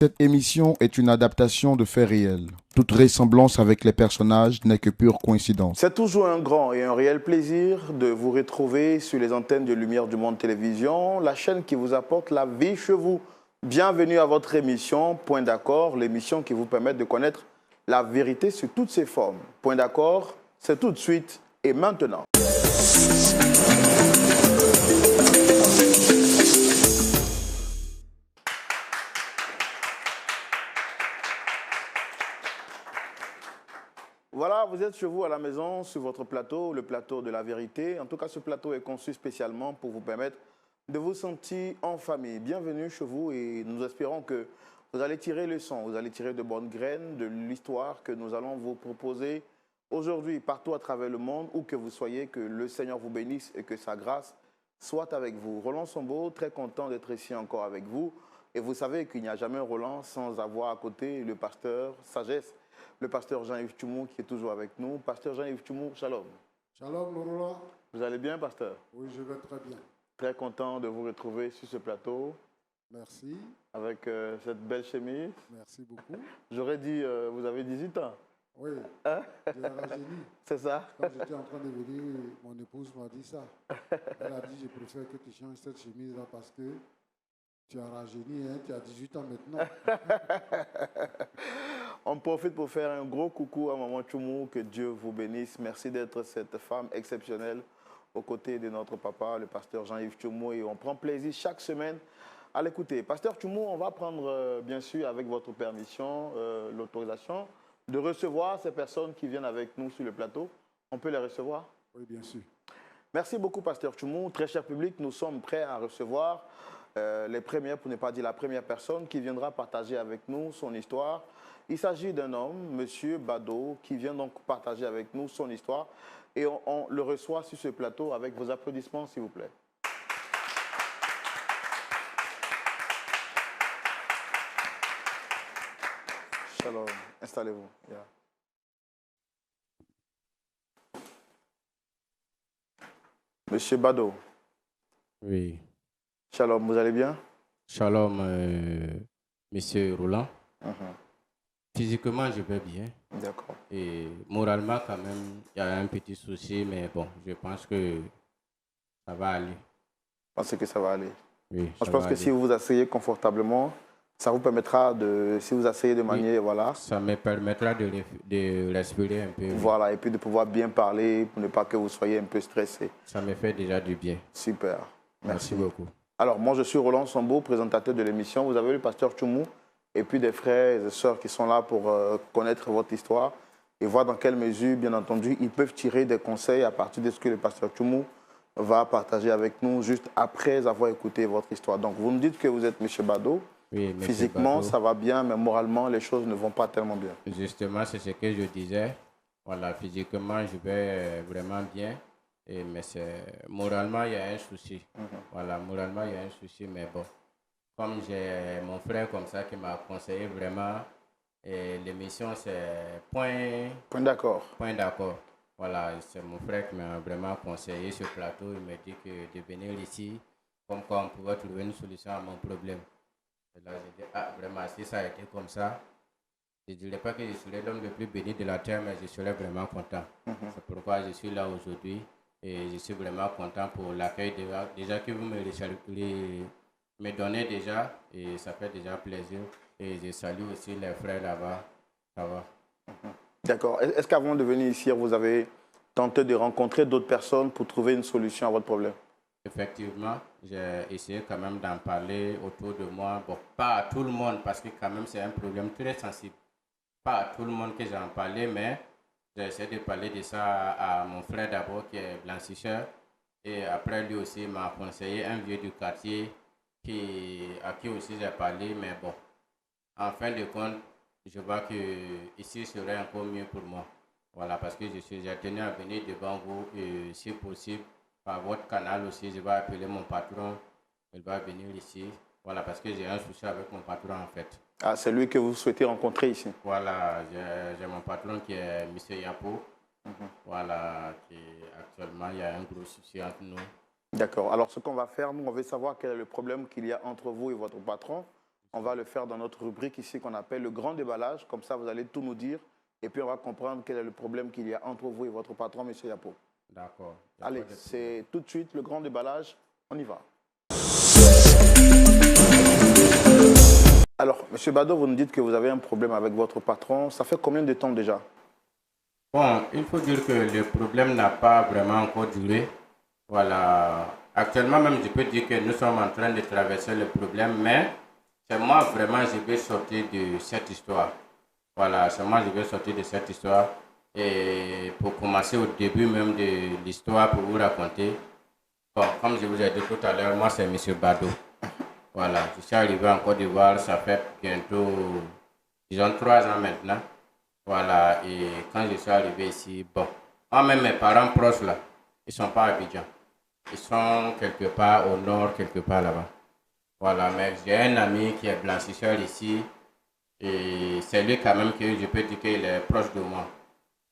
Cette émission est une adaptation de faits réels. Toute ressemblance avec les personnages n'est que pure coïncidence. C'est toujours un grand et un réel plaisir de vous retrouver sur les antennes de Lumière du Monde Télévision, la chaîne qui vous apporte la vie chez vous. Bienvenue à votre émission Point d'accord, l'émission qui vous permet de connaître la vérité sur toutes ses formes. Point d'accord, c'est tout de suite et maintenant. Voilà, vous êtes chez vous à la maison, sur votre plateau, le plateau de la vérité. En tout cas, ce plateau est conçu spécialement pour vous permettre de vous sentir en famille. Bienvenue chez vous et nous espérons que vous allez tirer le son, vous allez tirer de bonnes graines de l'histoire que nous allons vous proposer aujourd'hui partout à travers le monde, où que vous soyez, que le Seigneur vous bénisse et que sa grâce soit avec vous. Roland Sombo, très content d'être ici encore avec vous. Et vous savez qu'il n'y a jamais un Roland sans avoir à côté le pasteur Sagesse, le pasteur Jean-Yves Tchoumou qui est toujours avec nous. Pasteur Jean-Yves Tchoumou, shalom. Shalom, Laurent. Vous allez bien, pasteur? Oui, je vais très bien. Très content de vous retrouver sur ce plateau. Merci. Avec cette belle chemise. Merci beaucoup. J'aurais dit, vous avez 18 ans. Oui, Hein? je l'ai rajeuni. C'est ça? Quand j'étais en train de venir, mon épouse m'a dit ça. Elle a dit, je préfère que tu changes cette chemise-là parce que tu as rajeuni, hein, tu as 18 ans maintenant. On profite pour faire un gros coucou à Maman Tchoumou, que Dieu vous bénisse. Merci d'être cette femme exceptionnelle aux côtés de notre papa, le pasteur Jean-Yves Tchoumou. Et on prend plaisir chaque semaine à l'écouter. Pasteur Tchoumou, on va prendre, bien sûr, avec votre permission, l'autorisation de recevoir ces personnes qui viennent avec nous sur le plateau. On peut les recevoir? Oui, bien sûr. Merci beaucoup, pasteur Tchoumou. Très cher public, nous sommes prêts à recevoir les premières, pour ne pas dire la première personne, qui viendra partager avec nous son histoire. Il s'agit d'un homme, Monsieur Bado, qui vient donc partager avec nous son histoire. Et on le reçoit sur ce plateau avec vos applaudissements, s'il vous plaît. Shalom, installez-vous. Yeah. Monsieur Bado. Oui. Shalom, vous allez bien? Shalom, monsieur Roland. Mhm. Physiquement, je vais bien. D'accord. Et moralement, quand même, il y a un petit souci, mais bon, je pense que ça va aller. Je pense que ça va aller. Oui, Je pense que si vous vous asseyez confortablement, ça vous permettra de, si vous asseyez de manière, voilà. Ça me permettra de respirer un peu. Voilà, et puis de pouvoir bien parler pour ne pas que vous soyez un peu stressé. Ça me fait déjà du bien. Super. Merci beaucoup. Alors, moi, je suis Roland Sombo, présentateur de l'émission. Vous avez le pasteur Tchoumou et puis des frères et sœurs qui sont là pour connaître votre histoire et voir dans quelle mesure, bien entendu, ils peuvent tirer des conseils à partir de ce que le pasteur Tchoumou va partager avec nous juste après avoir écouté votre histoire. Donc, vous me dites que vous êtes M. Bado. Oui, physiquement, Bado. Ça va bien, mais moralement, les choses ne vont pas tellement bien. Justement, c'est ce que je disais. Voilà, physiquement, je vais vraiment bien. Mais moralement, il y a un souci. Voilà, moralement, il y a un souci, mais bon. Comme j'ai mon frère comme ça qui m'a conseillé vraiment, l'émission, c'est Point d'accord. Point d'accord. Voilà, c'est mon frère qui m'a vraiment conseillé ce plateau. Il m'a dit que de venir ici, comme quoi on pouvait trouver une solution à mon problème. Et là, j'ai dit, ah, vraiment, si ça a été comme ça, je ne dirais pas que je serais l'homme le plus béni de la terre, mais je serais vraiment content. C'est pourquoi je suis là aujourd'hui. Et je suis vraiment content pour l'accueil déjà que vous me donnez déjà. Et ça fait déjà plaisir. Et je salue aussi les frères là-bas. Ça va. D'accord. Est-ce qu'avant de venir ici, vous avez tenté de rencontrer d'autres personnes pour trouver une solution à votre problème? Effectivement, j'ai essayé quand même d'en parler autour de moi. Bon, pas à tout le monde parce que quand même c'est un problème très sensible. Pas à tout le monde que j'en parlais, mais j'ai essayé de parler de ça à mon frère d'abord qui est blanchisseur. Et après lui aussi m'a conseillé un vieux du quartier à qui aussi j'ai parlé. Mais bon, en fin de compte, je vois que ici serait encore mieux pour moi. Voilà, parce que j'ai tenu à venir devant vous et si possible, par votre canal aussi, je vais appeler mon patron. Il va venir ici. Voilà, parce que j'ai un souci avec mon patron en fait. Ah, c'est lui que vous souhaitez rencontrer ici? Voilà, j'ai mon patron qui est M. Yapo. Voilà, qui actuellement, il y a un gros souci entre nous. D'accord. Alors, ce qu'on va faire, nous, on veut savoir quel est le problème qu'il y a entre vous et votre patron. On va le faire dans notre rubrique ici qu'on appelle le grand déballage. Comme ça, vous allez tout nous dire. Et puis, on va comprendre quel est le problème qu'il y a entre vous et votre patron, M. Yapo. D'accord. Allez, c'est tout de suite le grand déballage. On y va. Alors, M. Bado, vous nous dites que vous avez un problème avec votre patron. Ça fait combien de temps déjà? Bon, il faut dire que le problème n'a pas vraiment encore duré. Voilà. Actuellement, même, je peux dire que nous sommes en train de traverser le problème, mais c'est moi vraiment, je vais sortir de cette histoire. Voilà, c'est moi, je vais sortir de cette histoire. Et pour commencer au début même de l'histoire, pour vous raconter, bon, comme je vous ai dit tout à l'heure, moi, c'est M. Bado. Voilà, je suis arrivé en Côte d'Ivoire, ça fait bientôt, disons, 3 ans maintenant. Voilà, et quand je suis arrivé ici, bon, moi-même, mes parents proches là, ils ne sont pas à Abidjan. Ils sont quelque part au nord, quelque part là-bas. Voilà, mais j'ai un ami qui est blanchisseur ici, et c'est lui quand même que je peux dire qu'il est proche de moi.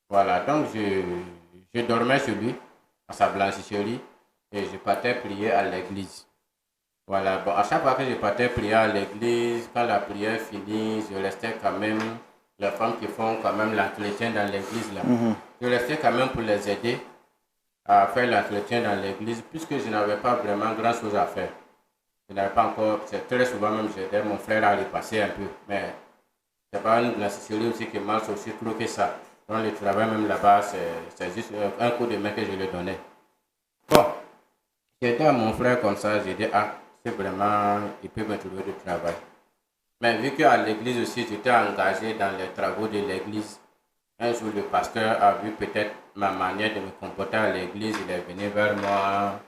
Voilà, donc je dormais chez lui, à sa blanchisserie, et je partais prier à l'église. Voilà, bon, à chaque fois que je partais prier à l'église, quand la prière finit, je restais quand même, les femmes qui font quand même l'entretien dans l'église là, je restais quand même pour les aider à faire l'entretien dans l'église, puisque je n'avais pas vraiment grand chose à faire. Je n'avais pas encore, c'est très souvent même, j'aidais mon frère à les passer un peu, mais c'est pas une blanchisserie aussi qui marche aussi trop que ça. Donc le travail même là-bas, c'est juste un coup de main que je lui donnais. Bon, j'étais à mon frère comme ça, j'ai dit, ah, c'est vraiment, il peut me trouver du travail. Mais vu qu'à l'église aussi, j'étais engagé dans les travaux de l'église, un jour le pasteur a vu peut-être ma manière de me comporter à l'église, il est venu vers moi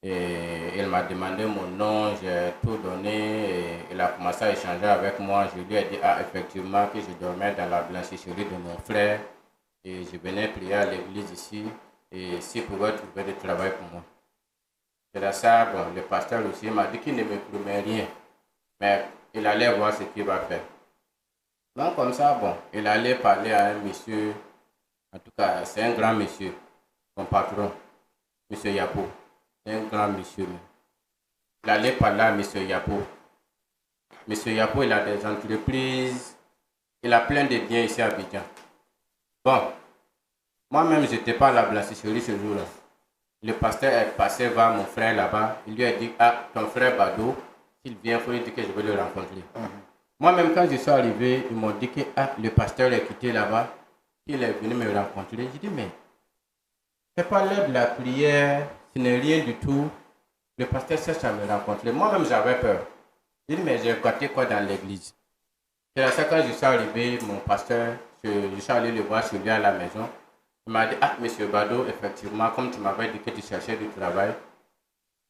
et il m'a demandé mon nom, j'ai tout donné et il a commencé à échanger avec moi. Je lui ai dit, ah, effectivement, que je dormais dans la blanchisserie de mon frère et je venais prier à l'église ici et s'il pouvait trouver du travail pour moi. C'est là ça, bon, le pasteur aussi m'a dit qu'il ne me promet rien, mais il allait voir ce qu'il va faire. Donc comme ça, bon, il allait parler à un monsieur, en tout cas, c'est un grand monsieur, mon patron, M. Yapo. C'est un grand monsieur. Il allait parler à M. Yapo. M. Yapo, il a des entreprises, il a plein de biens ici à Abidjan. Bon, moi-même, je n'étais pas à la blanchisserie ce jour-là. Le pasteur est passé voir mon frère là-bas. Il lui a dit, ah, ton frère Bado, s'il vient, il faut lui dire que je vais le rencontrer. Moi-même, quand je suis arrivé, ils m'ont dit que ah, le pasteur est quitté là-bas. Il est venu me rencontrer. J'ai dit, mais c'est pas l'heure de la prière, ce n'est rien du tout. Le pasteur cherche à me rencontrer. Moi-même, j'avais peur. J'ai dit, mais j'ai gâté quoi dans l'église? C'est là ça, quand je suis arrivé, mon pasteur, je suis allé le voir chez lui à la maison. Il m'a dit, ah, monsieur Bado, effectivement, comme tu m'avais dit que tu cherchais du travail,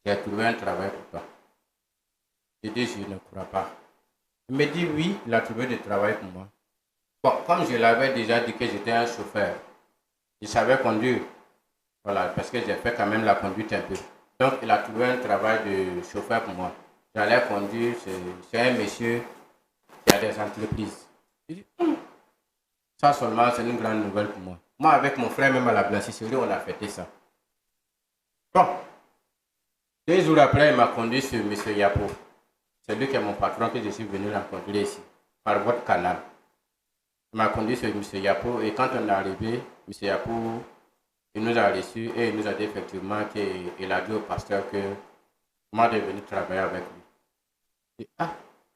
j'ai trouvé un travail pour toi. J'ai dit, je ne crois pas. Il me dit, oui, il a trouvé du travail pour moi. Bon, comme je l'avais déjà dit que j'étais un chauffeur, je savais conduire. Voilà, parce que j'ai fait quand même la conduite un peu. Donc, il a trouvé un travail de chauffeur pour moi. J'allais conduire, c'est un monsieur qui a des entreprises. J'ai dit, ça seulement, c'est une grande nouvelle pour moi. Moi, avec mon frère, même à la blanchisserie, on a fêté ça. Bon, 2 jours après, il m'a conduit sur M. Yapo. C'est lui qui est mon patron que je suis venu rencontrer ici, par votre canal. Il m'a conduit sur M. Yapo et quand on est arrivé, M. Yapo, il nous a reçus et il nous a dit effectivement qu'il a dit au pasteur que moi de venir travailler avec lui. Je dis, ah,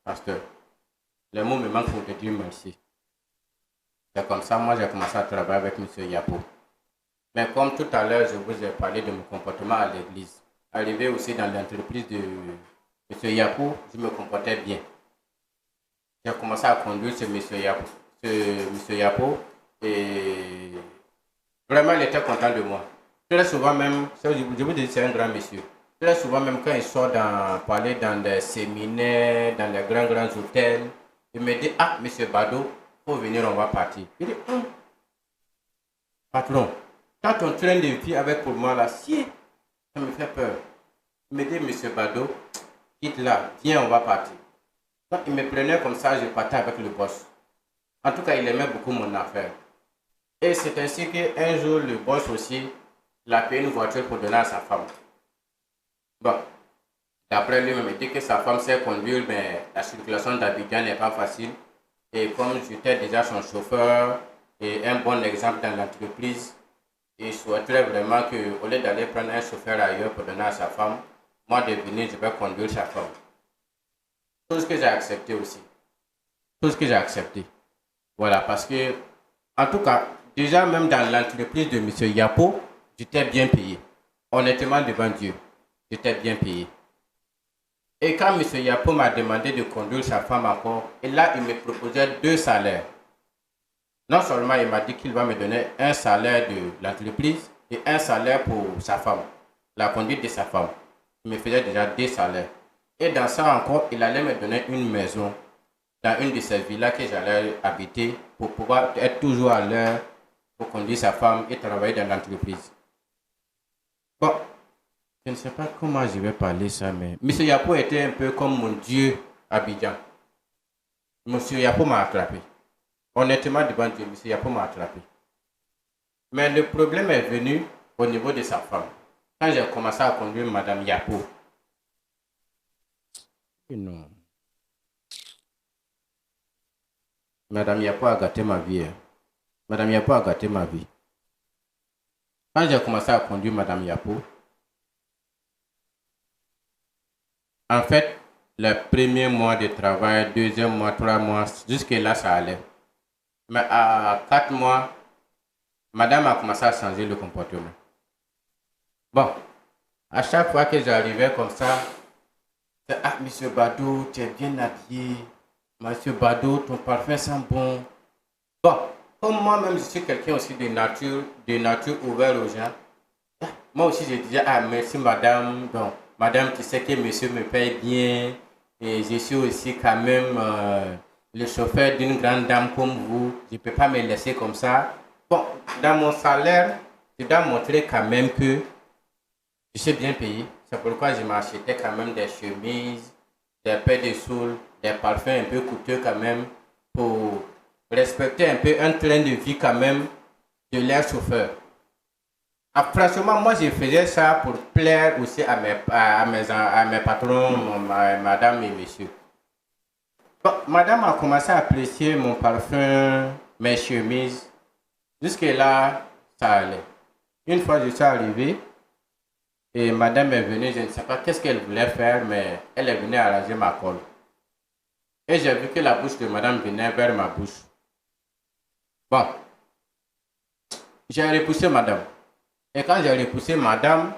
pasteur, les mots me manquent pour te dire merci. C'est comme ça, moi j'ai commencé à travailler avec M. Yapo. Mais comme tout à l'heure, je vous ai parlé de mon comportement à l'église. Arrivé aussi dans l'entreprise de M. Yapo, je me comportais bien. J'ai commencé à conduire ce M. Yapo et vraiment il était content de moi. Très souvent même, je vous dis c'est un grand monsieur. Très souvent même quand il sort parler dans des séminaires, dans les grands hôtels, il me dit, ah, M. Bado, faut venir, on va partir. Il dit, patron, quand on train de vie avec pour moi là, si, ça me fait peur. Il me dit, M. Bado, quitte là, viens, on va partir. Donc il me prenait comme ça, je partais avec le boss. En tout cas, il aimait beaucoup mon affaire. Et c'est ainsi qu'un jour, le boss aussi, il a payé une voiture pour donner à sa femme. Bon, D'après lui-même, il dit que sa femme sait conduire, mais la circulation d'Abidjan n'est pas facile. Et comme j'étais déjà son chauffeur et un bon exemple dans l'entreprise, il souhaiterait vraiment qu'au lieu d'aller prendre un chauffeur ailleurs pour donner à sa femme, moi de venir, je vais conduire sa femme. Chose que j'ai accepté aussi. Chose que j'ai accepté. Voilà, parce que, en tout cas, déjà même dans l'entreprise de M. Yapo, j'étais bien payé. Honnêtement, devant Dieu, j'étais bien payé. Et quand M. Yapo m'a demandé de conduire sa femme encore, et là, il me proposait 2 salaires. Non seulement il m'a dit qu'il va me donner un salaire de l'entreprise et un salaire pour sa femme, la conduite de sa femme. Il me faisait déjà 2 salaires. Et dans ça encore, il allait me donner une maison dans une de ces villas que j'allais habiter pour pouvoir être toujours à l'heure pour conduire sa femme et travailler dans l'entreprise. Bon, je ne sais pas comment je vais parler ça, mais M. Yapo était un peu comme mon Dieu Abidjan. M. Yapo m'a attrapé. Honnêtement, devant Dieu, M. Yapo m'a attrapé. Mais le problème est venu au niveau de sa femme. Quand j'ai commencé à conduire Mme Yapo, non. Madame Yapo a gâté ma vie. Madame Yapo a gâté ma vie. Quand j'ai commencé à conduire Madame Yapo, en fait, le premier mois de travail, 2e mois, 3 mois, jusque-là, ça allait. Mais à 4 mois, Madame a commencé à changer le comportement. Bon, à chaque fois que j'arrivais comme ça, c'est « Ah, monsieur Badou, tu es bien habillé. Monsieur Badou, ton parfum sent bon. » Bon, comme moi-même, je suis quelqu'un aussi de nature ouverte aux gens. Moi aussi, je disais « Ah, merci madame. Bon, madame, tu sais que monsieur me paye bien. Et je suis aussi quand même le chauffeur d'une grande dame comme vous. Je ne peux pas me laisser comme ça. Bon, dans mon salaire, je dois montrer quand même que je suis bien payé. C'est pourquoi je m'achetais quand même des chemises, des paires de souls, des parfums un peu coûteux quand même pour respecter un peu un train de vie quand même de leur chauffeur. Franchement, moi je faisais ça pour plaire aussi à mes patrons, madame et monsieur. Bon, madame a commencé à apprécier mon parfum, mes chemises. Jusque là, ça allait. Une fois je suis arrivé, et madame est venue, je ne sais pas qu'est-ce qu'elle voulait faire, mais elle est venue arranger ma colle. Et j'ai vu que la bouche de madame venait vers ma bouche. Bon, j'ai repoussé madame. Et quand j'ai repoussé madame,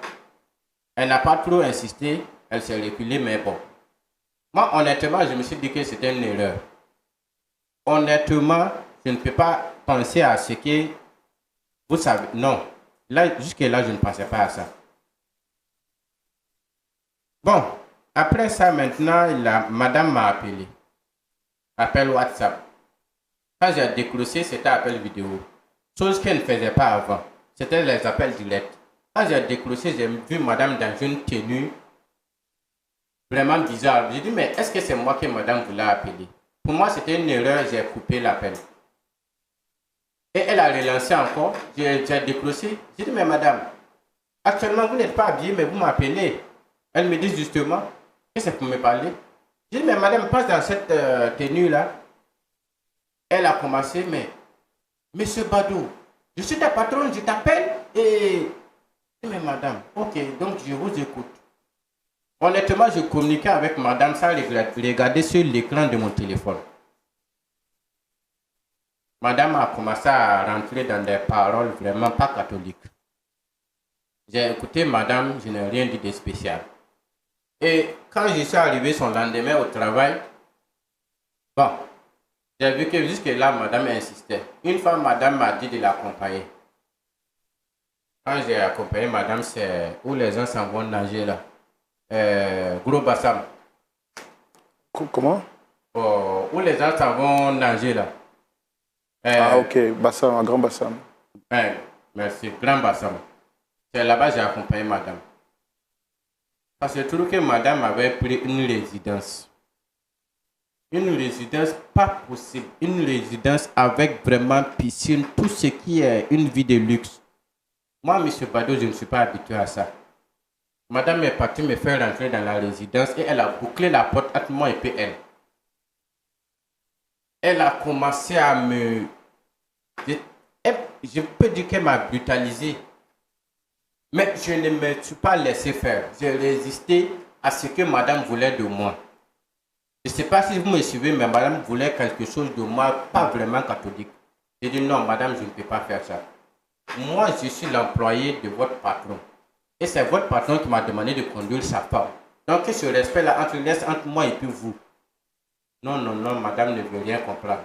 elle n'a pas trop insisté, elle s'est reculée, mais bon. Moi, honnêtement, je me suis dit que c'était une erreur. Honnêtement, je ne peux pas penser à ce que vous savez. Non, là, jusque-là, je ne pensais pas à ça. Bon, après ça, maintenant, madame m'a appelé. Appel WhatsApp. Quand j'ai décroché, c'était appel vidéo. Chose qu'elle ne faisait pas avant. C'était les appels directs. Quand j'ai décroché, j'ai vu madame dans une tenue vraiment bizarre. J'ai dit, mais est-ce que c'est moi que madame voulait appeler? Pour moi, c'était une erreur, j'ai coupé l'appel. Et elle a relancé encore. J'ai décroché. J'ai dit, mais madame, actuellement, vous n'êtes pas habillée, mais vous m'appelez. Elle me dit justement que c'est pour me parler. Je dis, mais madame, passe dans cette tenue-là. Elle a commencé, mais monsieur Badou, je suis ta patronne, je t'appelle et... Mais madame, ok, donc je vous écoute. Honnêtement, je communiquais avec madame sans regarder sur l'écran de mon téléphone. Madame a commencé à rentrer dans des paroles vraiment pas catholiques. J'ai écouté madame, je n'ai rien dit de spécial. Et quand je suis arrivé son lendemain au travail, bon, j'ai vu que jusque-là, madame insistait. Une fois, madame m'a dit de l'accompagner. Quand j'ai accompagné madame, c'est où les gens s'en vont nager là. Gros Bassam. Comment? Oh, où les gens s'en vont nager là. Ah ok, Bassam, un grand Bassam. Merci, grand Bassam. C'est là-bas que j'ai accompagné madame. Parce que je trouve que madame avait pris une résidence. Une résidence pas possible. Une résidence avec vraiment piscine, tout ce qui est une vie de luxe. Moi, M. Badou, je ne suis pas habitué à ça. Madame est partie me faire rentrer dans la résidence et elle a bouclé la porte entre moi et puis elle. Elle a commencé à me... Je peux dire qu'elle m'a brutalisé. Mais je ne me suis pas laissé faire. J'ai résisté à ce que madame voulait de moi. Je ne sais pas si vous me suivez, mais madame voulait quelque chose de moi, pas vraiment catholique. J'ai dit non, madame, je ne peux pas faire ça. Moi, je suis l'employé de votre patron. Et c'est votre patron qui m'a demandé de conduire sa femme. Donc, ce respect-là entre moi et puis vous. Non, non, non, madame ne veut rien comprendre.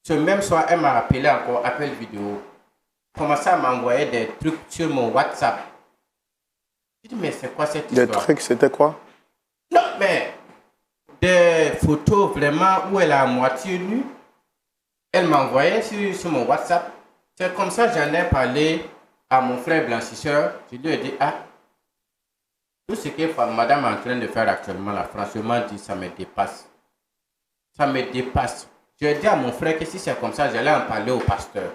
Ce même soir, elle m'a appelé encore, appel vidéo. Commençait à m'envoyer des trucs sur mon WhatsApp. Je dis, mais c'est quoi cette histoire? Des trucs, c'était quoi? Non, mais des photos vraiment où elle est à moitié nue. Elle m'a envoyé sur mon WhatsApp. C'est comme ça que j'en ai parlé à mon frère blanchisseur. Je lui ai dit, ah, tout ce que madame est en train de faire actuellement, là, franchement, dit, ça me dépasse. Ça me dépasse. Je ai dit à mon frère que si c'est comme ça, j'allais en parler au pasteur.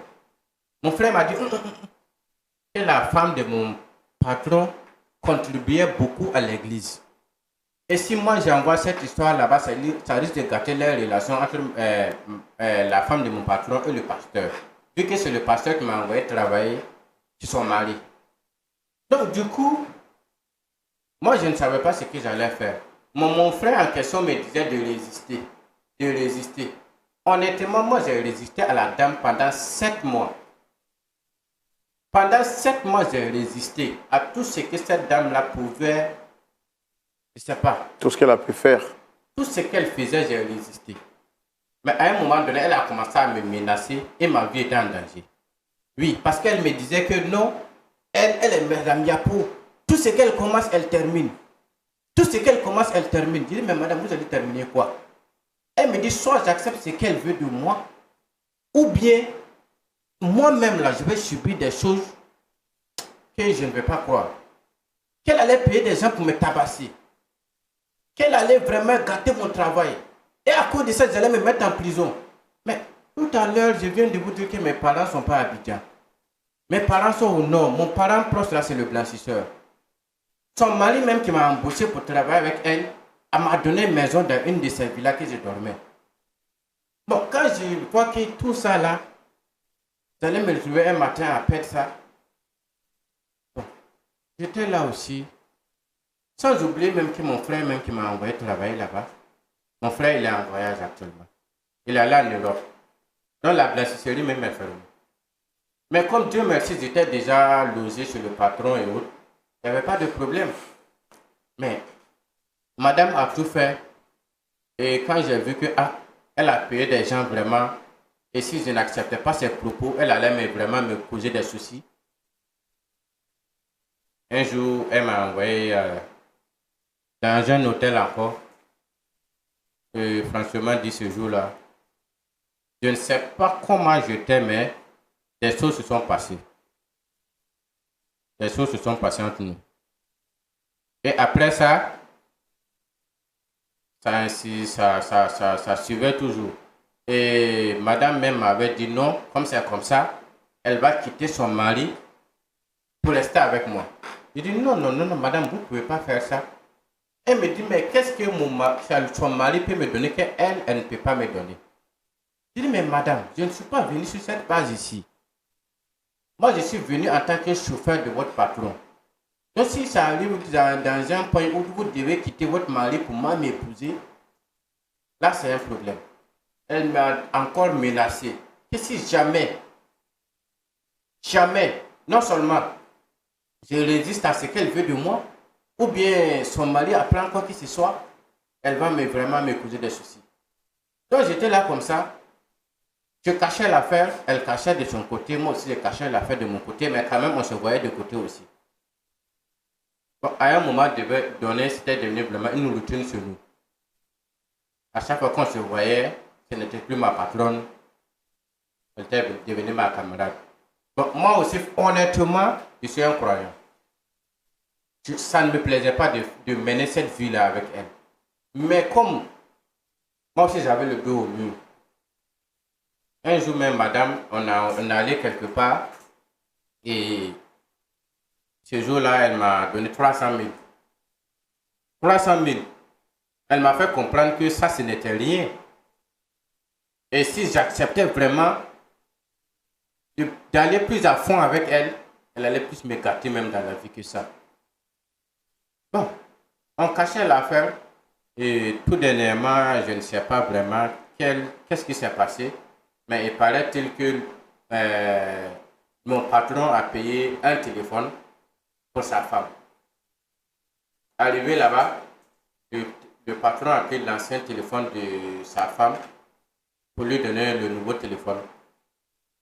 Mon frère m'a dit que la femme de mon patron contribuait beaucoup à l'église. Et si moi j'envoie cette histoire là-bas, ça risque de gâter les relations entre la femme de mon patron et le pasteur. Vu que c'est le pasteur qui m'a envoyé travailler sur son mari. Donc du coup, moi je ne savais pas ce que j'allais faire. Mon frère en question me disait de résister. De résister. Honnêtement, moi j'ai résisté à la dame pendant 7 mois. Pendant 7 mois, j'ai résisté à tout ce que cette dame-là pouvait, je ne sais pas. Tout ce qu'elle a pu faire. Tout ce qu'elle faisait, j'ai résisté. Mais à un moment donné, elle a commencé à me menacer et ma vie était en danger. Oui, parce qu'elle me disait que non, elle est Madame Yapo. Tout ce qu'elle commence, elle termine. Tout ce qu'elle commence, elle termine. Je dis, mais madame, vous allez terminer quoi? Elle me dit, soit j'accepte ce qu'elle veut de moi, ou bien moi-même, là, je vais subir des choses que je ne vais pas croire. Qu'elle allait payer des gens pour me tabasser. Qu'elle allait vraiment gâter mon travail. Et à cause de ça, j'allais me mettre en prison. Mais tout à l'heure, je viens de vous dire que mes parents ne sont pas à Abidjan. Mes parents sont au nord. Mon parent proche, là, c'est le blanchisseur. Son mari même qui m'a embauché pour travailler avec elle, elle m'a donné une maison dans une de ces villas que je dormais. Bon, quand je vois que tout ça, là, j'allais me retrouver un matin à perdre ça. Bon, j'étais là aussi. Sans oublier même que mon frère même qui m'a envoyé travailler là-bas. Mon frère, il est en voyage actuellement. Il est allé en Europe. Donc la blanchisserie même est fermée. Mais comme Dieu merci, j'étais déjà logé chez le patron et autres. Il n'y avait pas de problème. Mais madame a tout fait. Et quand j'ai vu que elle a payé des gens vraiment. Et si je n'acceptais pas ses propos, elle allait vraiment me causer des soucis. Un jour, elle m'a envoyé dans un hôtel encore. Et franchement, dit ce jour-là, je ne sais pas comment j'étais, mais des choses se sont passées. Des choses se sont passées entre nous. Et après ça, ça suivait toujours. Et madame même m'avait dit non, comme c'est comme ça, elle va quitter son mari pour rester avec moi. Je dis non, non, non, non, madame, vous ne pouvez pas faire ça. Elle me dit, mais qu'est-ce que son mari peut me donner qu'elle, elle ne peut pas me donner? Je dis, mais madame, je ne suis pas venu sur cette base ici. Moi, je suis venu en tant que chauffeur de votre patron. Donc, si ça arrive dans un point où vous devez quitter votre mari pour moi m'épouser, là, c'est un problème. Elle m'a encore menacé que si jamais, non seulement je résiste à ce qu'elle veut de moi, ou bien son mari apprend quoi que ce soit, elle va vraiment me causer des soucis. Donc j'étais là comme ça, je cachais l'affaire, elle cachait de son côté, moi aussi je cachais l'affaire de mon côté, mais quand même on se voyait de côté aussi. Bon, à un moment donné, c'était devenu vraiment une routine sur nous. À chaque fois qu'on se voyait, ce n'était plus ma patronne, elle était devenue ma camarade. Bon, moi aussi, honnêtement, je suis un croyant. Ça ne me plaisait pas de mener cette vie-là avec elle. Mais comme moi aussi j'avais le dos au mur, un jour même, madame, on allait quelque part et Ce jour-là, elle m'a donné 300 000. 300 000. Elle m'a fait comprendre que ça, ce n'était rien. Et si j'acceptais vraiment d'aller plus à fond avec elle, elle allait plus me gâter même dans la vie que ça. Bon, on cachait l'affaire et tout dernièrement, je ne sais pas vraiment qu'est-ce qui s'est passé, mais il paraît-il que mon patron a payé un téléphone pour sa femme. Arrivé là-bas, le patron a pris l'ancien téléphone de sa femme pour lui donner le nouveau téléphone.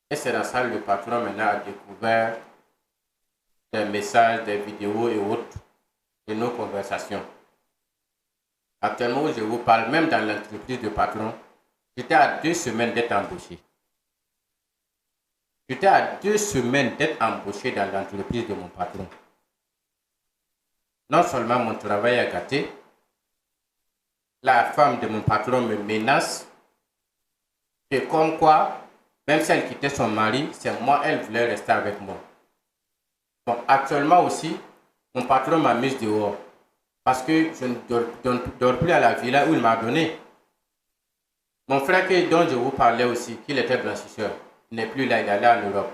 Et c'est dans ça que le patron maintenant a découvert des messages, des vidéos et autres de nos conversations. Actuellement, où je vous parle, même dans l'entreprise de patron, j'étais à 2 semaines d'être embauché. J'étais à 2 semaines d'être embauché dans l'entreprise de mon patron. Non seulement mon travail est gâté, la femme de mon patron me menace, et comme quoi, même si elle quittait son mari, c'est moi, elle voulait rester avec moi. Bon, actuellement aussi, mon patron m'a mise dehors parce que je ne dors plus à la villa où il m'a donné. Mon frère dont je vous parlais aussi, qu'il était blanchisseur, n'est plus là, il est allé en Europe.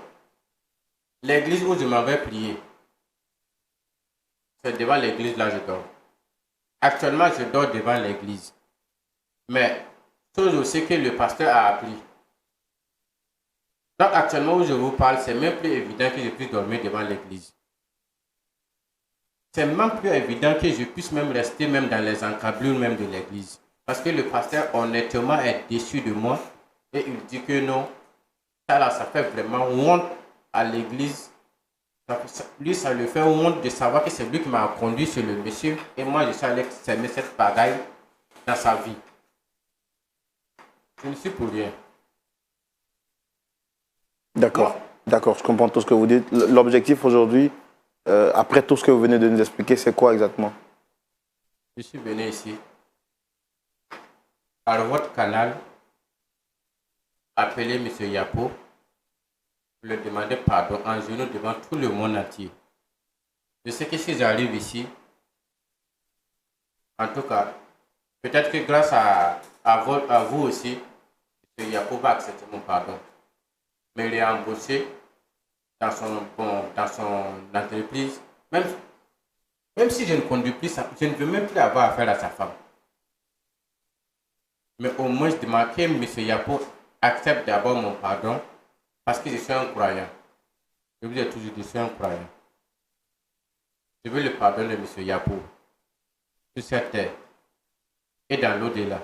L'église où je m'avais prié, c'est devant l'église là je dors. Actuellement, je dors devant l'église. Mais, chose aussi que le pasteur a appris. Donc, actuellement où je vous parle, c'est même plus évident que je puisse dormir devant l'église. C'est même plus évident que je puisse même rester même dans les encablures même de l'église. Parce que le pasteur, honnêtement, est déçu de moi. Et il dit que non, ça fait vraiment honte à l'église. Lui, ça lui fait honte de savoir que c'est lui qui m'a conduit sur le monsieur. Et moi, je suis allé s'aimer cette bagaille dans sa vie. Je ne suis pour rien. D'accord, d'accord, je comprends tout ce que vous dites. L'objectif aujourd'hui, après tout ce que vous venez de nous expliquer, c'est quoi exactement? Je suis venu ici, par votre canal, appeler M. Yapo, pour lui demander pardon en genoux devant tout le monde entier. Je sais que si j'arrive ici, en tout cas, peut-être que grâce à vous aussi, M. Yapo va accepter mon pardon. Me réembaucher dans son entreprise, même si je ne conduis plus, je ne veux même plus avoir affaire à sa femme. Mais au moins, je demande que M. Yapo accepte d'abord mon pardon parce que je suis un croyant. Je vous ai toujours dit, je suis un croyant. Je veux le pardon de M. Yapo sur cette terre et dans l'au-delà.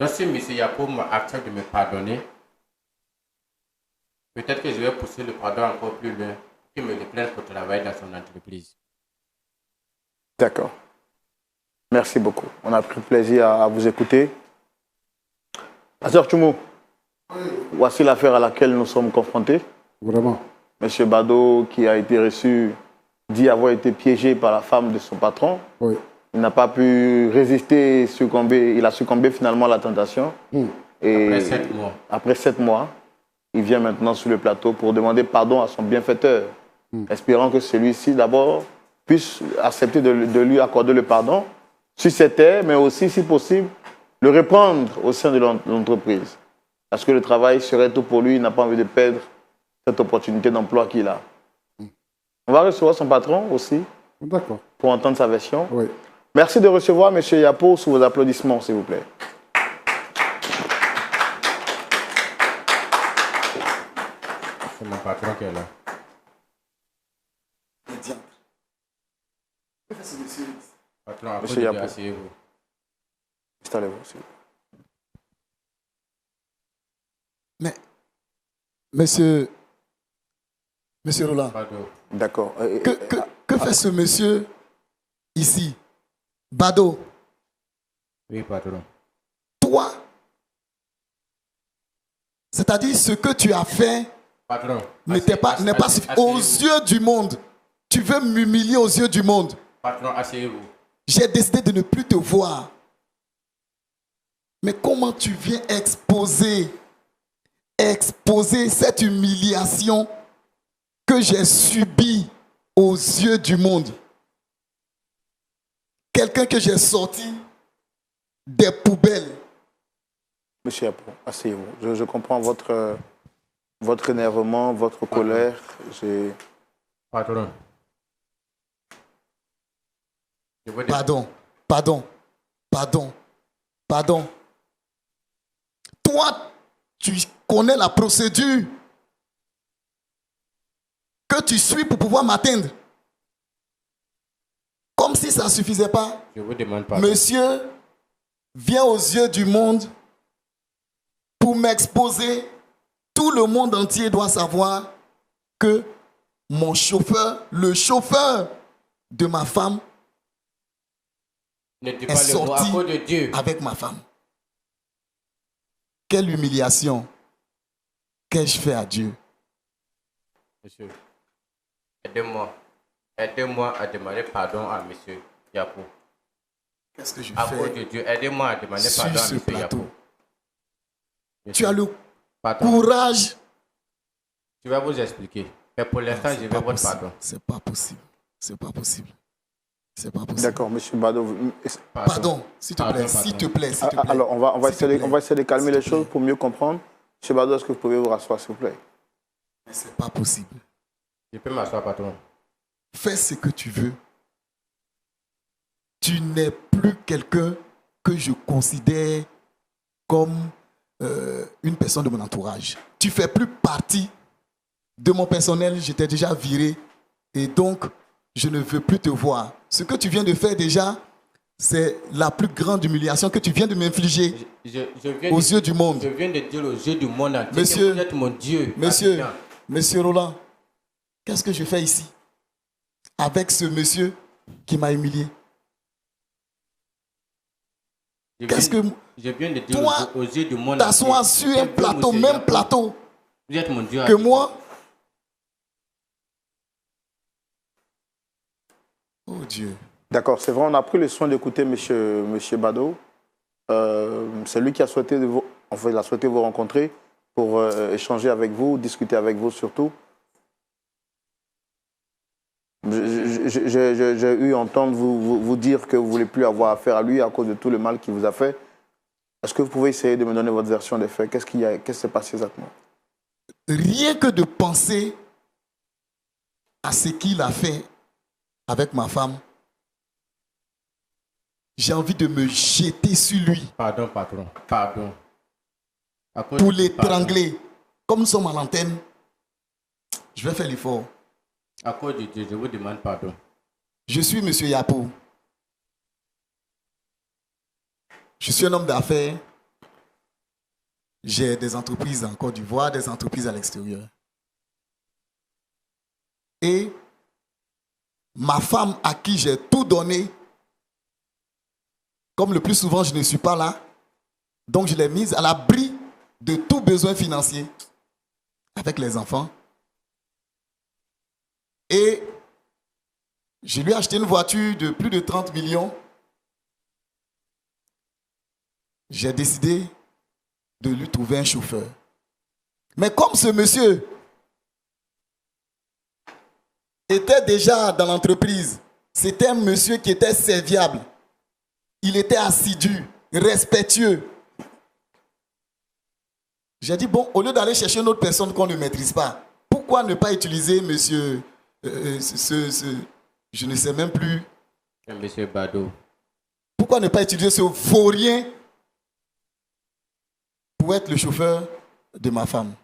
Donc si M. Yapo accepte de me pardonner, peut-être que je vais pousser le pardon encore plus loin, qu'il me le prenne pour travailler dans son entreprise. D'accord. Merci beaucoup. On a pris plaisir à vous écouter. Pasteur Tchoumou, voici l'affaire à laquelle nous sommes confrontés. Vraiment. Monsieur Bado, qui a été reçu, dit avoir été piégé par la femme de son patron. Oui. Il n'a pas pu résister, succomber. Il a succombé finalement à la tentation. Et après 7 mois. Après 7 mois, il vient maintenant sur le plateau pour demander pardon à son bienfaiteur, espérant que celui-ci d'abord puisse accepter de lui accorder le pardon sur cette terre, mais aussi, si possible, le reprendre au sein de l'entreprise. Parce que le travail serait tout pour lui, il n'a pas envie de perdre cette opportunité d'emploi qu'il a. On va recevoir son patron aussi, pour entendre sa version. Oui. Merci de recevoir M. Yapo sous vos applaudissements, s'il vous plaît. C'est mon patron qui est là. Patron, à Monsieur Yapo. asseyez-vous. Installez-vous, s'il vous plaît. Mais, monsieur Roland, d'accord. Que fait ce monsieur ici? Bado. Oui, patron. Toi, c'est-à-dire ce que tu as fait n'est pas suffisant. Aux yeux du monde, tu veux m'humilier aux yeux du monde. Patron, asseyez-vous. J'ai décidé de ne plus te voir. Mais comment tu viens exposer cette humiliation que j'ai subie aux yeux du monde. Quelqu'un que j'ai sorti des poubelles. Monsieur Yapo, asseyez-vous. Je comprends votre énervement, votre colère. Patron. Pardon. Toi, tu connais la procédure que tu suis pour pouvoir m'atteindre. Comme si ça ne suffisait pas. Je vous demande pardon. Monsieur vient aux yeux du monde pour m'exposer. Tout le monde entier doit savoir que mon chauffeur, le chauffeur de ma femme, est sorti de Dieu. avec ma femme. Quelle humiliation qu'ai-je fait à Dieu? Monsieur, aidez-moi à demander pardon à monsieur Yapo. Qu'est-ce que je À fais cause de Dieu, aidez-moi à demander sur pardon à ce monsieur plateau? Yapo. Tu as le Pardon. courage. Je vais vous expliquer. Mais pour l'instant, je veux votre pardon. C'est pas possible. C'est pas possible. C'est pas possible. D'accord, monsieur Bado. Pardon, s'il te plaît, s'il te plaît, s'il te plaît. Alors, on va essayer de calmer les S'il te choses pour mieux comprendre. Monsieur Bado, est-ce que vous pouvez vous rasseoir, s'il vous plaît? Mais c'est pas possible. Je peux m'asseoir, patron. Fais ce que tu veux. Tu n'es plus quelqu'un que je considère comme une personne de mon entourage. Tu fais plus partie de mon personnel. Je t'ai déjà viré. Et donc, je ne veux plus te voir. Ce que tu viens de faire déjà, c'est la plus grande humiliation que tu viens de m'infliger aux yeux du monde. Je viens de dire aux yeux du monde entier que vous êtes mon Dieu. Monsieur Roland, qu'est-ce que je fais ici avec ce monsieur qui m'a humilié? Je viens de dire toi, aux yeux du monde t'assois sur un plateau, même plateau vous êtes mon Dieu que moi? Oh Dieu. D'accord, c'est vrai, on a pris le soin d'écouter monsieur Bado. C'est lui qui a souhaité il a souhaité vous rencontrer pour échanger avec vous, discuter avec vous surtout. J'ai eu entendre vous dire que vous ne voulez plus avoir affaire à lui à cause de tout le mal qu'il vous a fait. Est-ce que vous pouvez essayer de me donner votre version des faits? Qu'est-ce qui s'est passé exactement? Rien que de penser à ce qu'il a fait avec ma femme, j'ai envie de me jeter sur lui. Pardon, patron. Pardon. Pour l'étrangler. Comme nous sommes à l'antenne, je vais faire l'effort. À cause de Dieu, je vous demande pardon. Je suis M. Yapo. Je suis un homme d'affaires. J'ai des entreprises en Côte d'Ivoire, des entreprises à l'extérieur. Et ma femme à qui j'ai tout donné, comme le plus souvent je ne suis pas là, donc je l'ai mise à l'abri de tout besoin financier avec les enfants. Et je lui ai acheté une voiture de plus de 30 millions. J'ai décidé de lui trouver un chauffeur. Mais comme ce monsieur était déjà dans l'entreprise, c'était un monsieur qui était serviable. Il était assidu, respectueux. J'ai dit, bon, au lieu d'aller chercher une autre personne qu'on ne maîtrise pas, pourquoi ne pas utiliser monsieur, je ne sais même plus. Monsieur Bado. Pourquoi ne pas utiliser ce vaurien pour être le chauffeur de ma femme?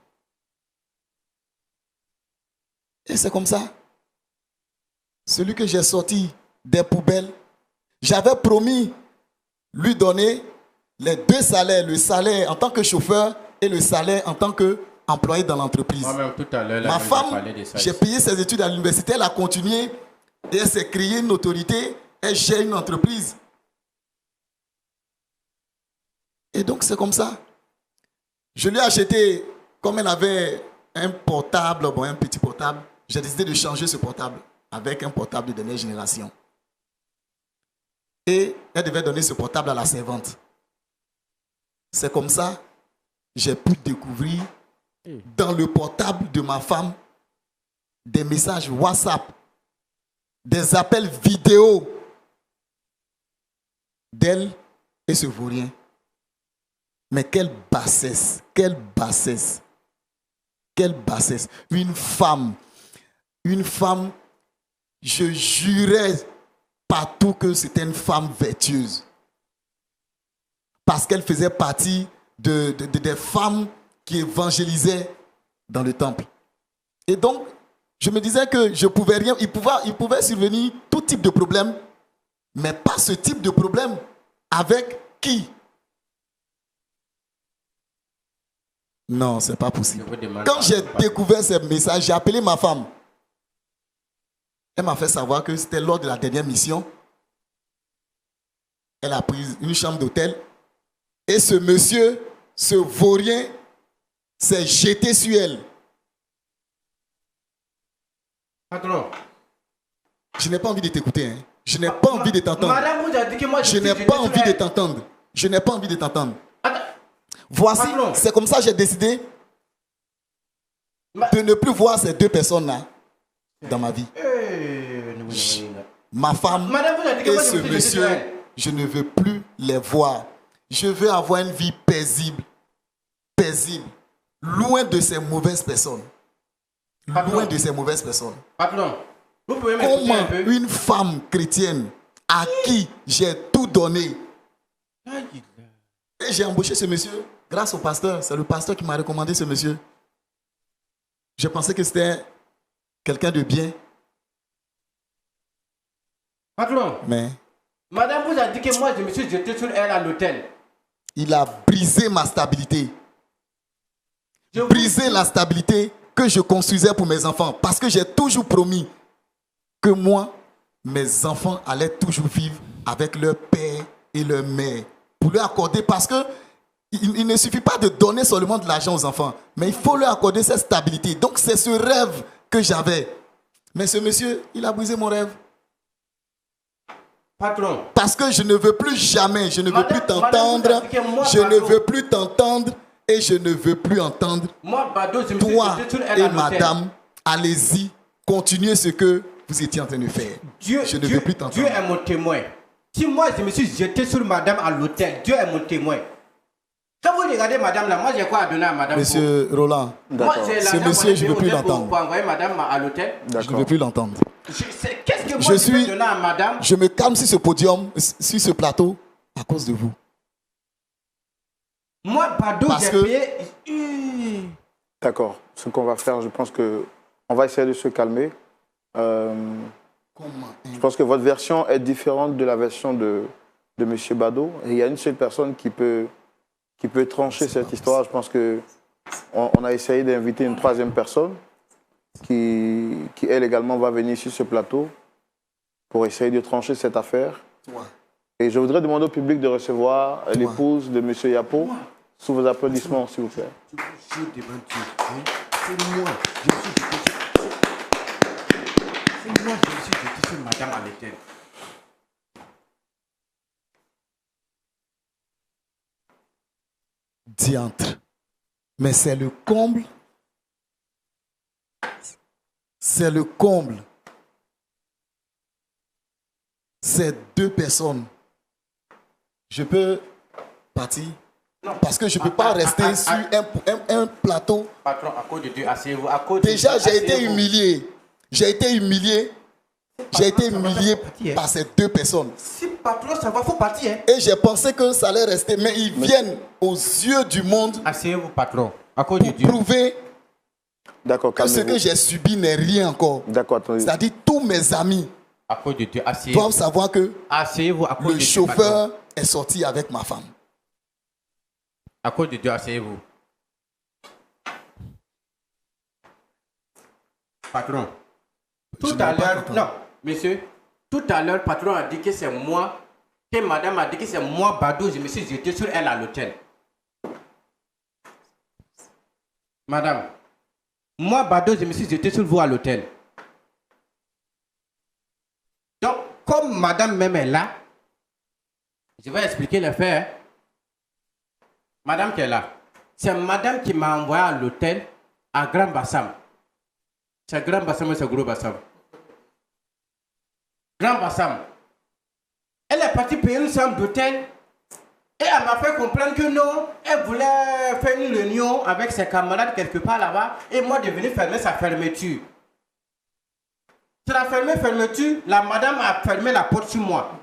Et c'est comme ça. Celui que j'ai sorti des poubelles, j'avais promis lui donner les deux salaires, le salaire en tant que chauffeur et le salaire en tant qu'employé dans l'entreprise. Moi-même, tout à l'heure, ma femme, j'ai payé ses études à l'université, elle a continué et elle s'est créée une autorité, elle gère une entreprise. Et donc c'est comme ça. Je lui ai acheté, comme elle avait un portable, bon, un petit portable, j'ai décidé de changer ce portable avec un portable de dernière génération. Et elle devait donner ce portable à la servante. C'est comme ça que j'ai pu découvrir dans le portable de ma femme des messages WhatsApp des appels vidéo d'elle et ce vaurien. Mais quelle bassesse, quelle bassesse, quelle bassesse. Une femme, je jurais partout que c'était une femme vertueuse. Parce qu'elle faisait partie des femmes qui évangélisaient dans le temple. Et donc, je me disais que je pouvais rien, il pouvait survenir tout type de problème, mais pas ce type de problème. Avec qui? Non, c'est pas possible. Quand j'ai découvert ce message, j'ai appelé ma femme. Elle m'a fait savoir que c'était lors de la dernière mission. Elle a pris une chambre d'hôtel. Et ce monsieur, ce vaurien, s'est jeté sur elle. Patron. Je n'ai pas envie de t'écouter. Hein. Je n'ai pas envie de t'entendre. Madame vous a dit que moi je n'ai pas envie de t'entendre. Je n'ai pas envie de t'entendre. Voici, c'est comme ça que j'ai décidé de ne plus voir ces deux personnes-là dans ma vie. Ma femme et ce monsieur, je ne veux plus les voir. Je veux avoir une vie paisible, loin de ces mauvaises personnes. Loin de ces mauvaises personnes. Patron, vous pouvez m'écouter un peu? Comment une femme chrétienne à qui j'ai tout donné, et j'ai embauché ce monsieur grâce au pasteur. C'est le pasteur qui m'a recommandé ce monsieur. Je pensais que c'était quelqu'un de bien. Patron, mais madame vous a dit que moi je me suis jeté sur elle à l'hôtel. Il a brisé ma stabilité. Brisé la stabilité que je construisais pour mes enfants. Parce que j'ai toujours promis que moi, mes enfants allaient toujours vivre avec leur père et leur mère. Pour leur accorder, parce que il ne suffit pas de donner seulement de l'argent aux enfants, mais il faut leur accorder cette stabilité. Donc c'est ce rêve que j'avais. Mais ce monsieur, il a brisé mon rêve. Patron. Parce que je ne veux plus jamais, je ne veux plus t'entendre, je ne veux plus t'entendre et je ne veux plus entendre. Moi, Bado, je me toi suis jeté sur elle et à l'hôtel. madame, allez-y, continuez ce que vous étiez en train de faire. Je ne veux plus t'entendre. Dieu est mon témoin. Si moi je me suis jeté sur madame à l'hôtel, Dieu est mon témoin. Quand vous regardez madame là, moi j'ai quoi à donner à madame? Monsieur Roland, moi, ce monsieur, je ne veux plus l'entendre. Pour envoyer madame à l'hôtel. Je ne veux plus l'entendre. Qu'est-ce que moi je peux donner à madame? Je me calme sur ce podium, sur ce plateau, à cause de vous. Moi, Bado, j'ai payé. D'accord. Ce qu'on va faire, je pense que on va essayer de se calmer. Je pense que votre version est différente de la version de M. Bado. Et il y a une seule personne qui peut trancher cette histoire. Je pense qu'on a essayé d'inviter une troisième personne qui, elle également, va venir sur ce plateau pour essayer de trancher cette affaire. Et je voudrais demander au public de recevoir l'épouse de M. Yapo sous vos applaudissements, s'il vous plaît. C'est moi, je me suis jeté sur madame à l'hôtel. Diantre. Mais c'est le comble. C'est le comble. Ces deux personnes. Je peux partir? Non. Parce que je ne peux pas rester sur un plateau. Patron, à cause de Dieu, asseyez-vous. Déjà, j'ai été humilié. J'ai été humilié. J'ai été humilié par ces deux personnes. Si patron, ça va, il faut partir. Hein. Et j'ai pensé que ça allait rester. Mais ils viennent aux yeux du monde. Asseyez-vous, patron. À cause pour de Dieu. Prouver que ce calmez-vous. que j'ai subi n'est rien encore. C'est-à-dire tous mes amis à cause de Dieu, doivent savoir que asseyez-vous, à cause le de Dieu, chauffeur patron. est sorti avec ma femme. À cause de Dieu, asseyez-vous. Patron. Tout à l'heure, non, monsieur, tout à l'heure, patron a dit que c'est moi, que madame a dit que c'est moi, Bado, je me suis jeté sur elle à l'hôtel. Madame, moi, Bado, je me suis jeté sur vous à l'hôtel. Donc, comme madame même est là, je vais expliquer les faits. Hein. Madame qui est là, c'est madame qui m'a envoyé à l'hôtel à Grand Bassam. C'est Grand Bassam ou c'est Gros Bassam? Grand Bassam. Elle est partie payer une chambre d'hôtel. Et elle m'a fait comprendre que non, elle voulait faire une réunion avec ses camarades quelque part là-bas. Et moi de venir fermer sa fermeture. C'est la fermeture, la madame a fermé la porte sur moi.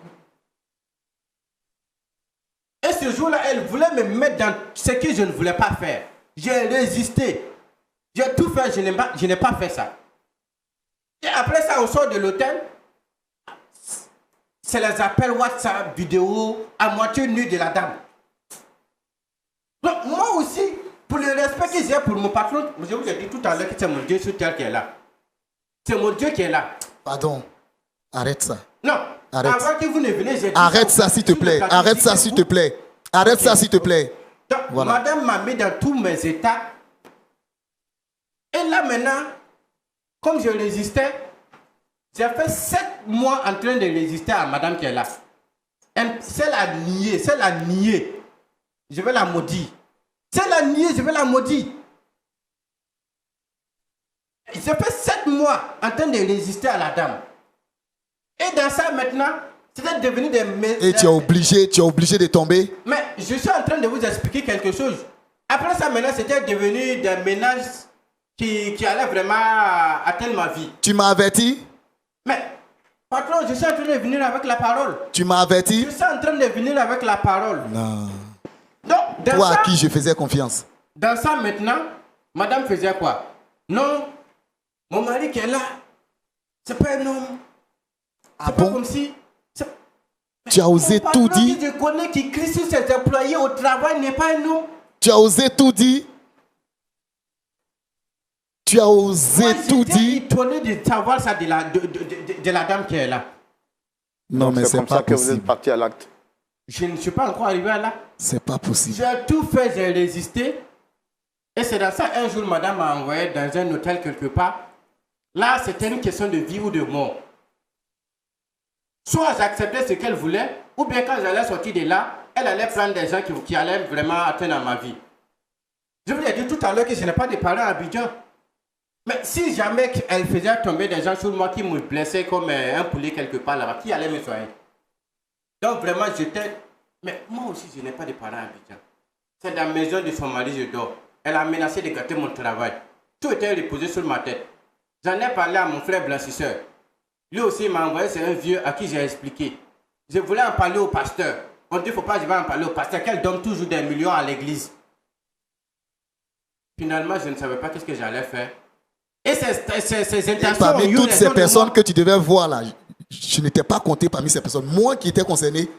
Et ce jour-là, elle voulait me mettre dans ce que je ne voulais pas faire. J'ai résisté. J'ai tout fait, je n'ai pas fait ça. Et après ça, on sort de l'hôtel. C'est les appels WhatsApp, vidéo, à moitié nue de la dame. Donc moi aussi, pour le respect que j'ai pour mon patron, je vous ai dit tout à l'heure que c'est mon Dieu sur terre qui est là. C'est mon Dieu qui est là. Pardon, arrête ça. Non, arrête. Avant que vous ne venez, j'ai dit arrête ça s'il te plaît. Arrête ça s'il te plaît. Arrête ça s'il te plaît. Donc, voilà. Madame m'a mis dans tous mes états. Et là maintenant, comme je résistais, j'ai fait 7 mois en train de résister à madame qui est là. Celle a nié, je vais la maudire. Celle a nié, je vais la maudire. J'ai fait 7 mois en train de résister à la dame. Et dans ça maintenant, c'était devenu des... Et tu es obligé de tomber. Mais je suis en train de vous expliquer quelque chose. Après ça maintenant, c'était devenu des ménages qui allaient vraiment atteindre ma vie. Tu m'as averti? Mais, patron, je suis en train de venir avec la parole. Tu m'as averti? Je suis en train de venir avec la parole. Non. Donc, toi à qui je faisais confiance? Dans ça maintenant, madame faisait quoi? Non, mon mari qui est là, c'est pas un homme. C'est pas comme si... Tu as osé tout dire? Qui je connais qui crie sur ses employés au travail n'est pas un homme. Tu as osé tout dire? Tu as osé tout dire? J'étais étonné de savoir ça de la dame qui est là. Non, mais c'est comme pas ça que possible. vous êtes parti à l'acte. Je ne suis pas encore arrivé à là. C'est pas possible. J'ai tout fait, j'ai résisté. Et c'est dans ça, un jour, madame m'a envoyé dans un hôtel quelque part. Là, c'était une question de vie ou de mort. Soit j'acceptais ce qu'elle voulait, ou bien quand j'allais sortir de là, elle allait prendre des gens qui allaient vraiment atteindre à ma vie. Je vous ai dit tout à l'heure que je n'ai pas de parents à Abidjan. Mais si jamais elle faisait tomber des gens sur moi qui me blessaient comme un poulet quelque part là-bas, qui allait me soigner? Donc vraiment, j'étais... Mais moi aussi, je n'ai pas de parents à Abidjan. C'est dans la maison de son mari, je dors. Elle a menacé de gâter mon travail. Tout était reposé sur ma tête. J'en ai parlé à mon frère blanchisseur. Lui aussi m'a envoyé, c'est un vieux à qui j'ai expliqué. Je voulais en parler au pasteur. On dit, il ne faut pas que je vais en parler au pasteur, qu'elle donne toujours des millions à l'église. Finalement, je ne savais pas qu'est-ce que j'allais faire. Et ces intentions... Parmi toutes ces personnes que tu devais voir là, je n'étais pas compté parmi ces personnes. Moi qui étais concerné,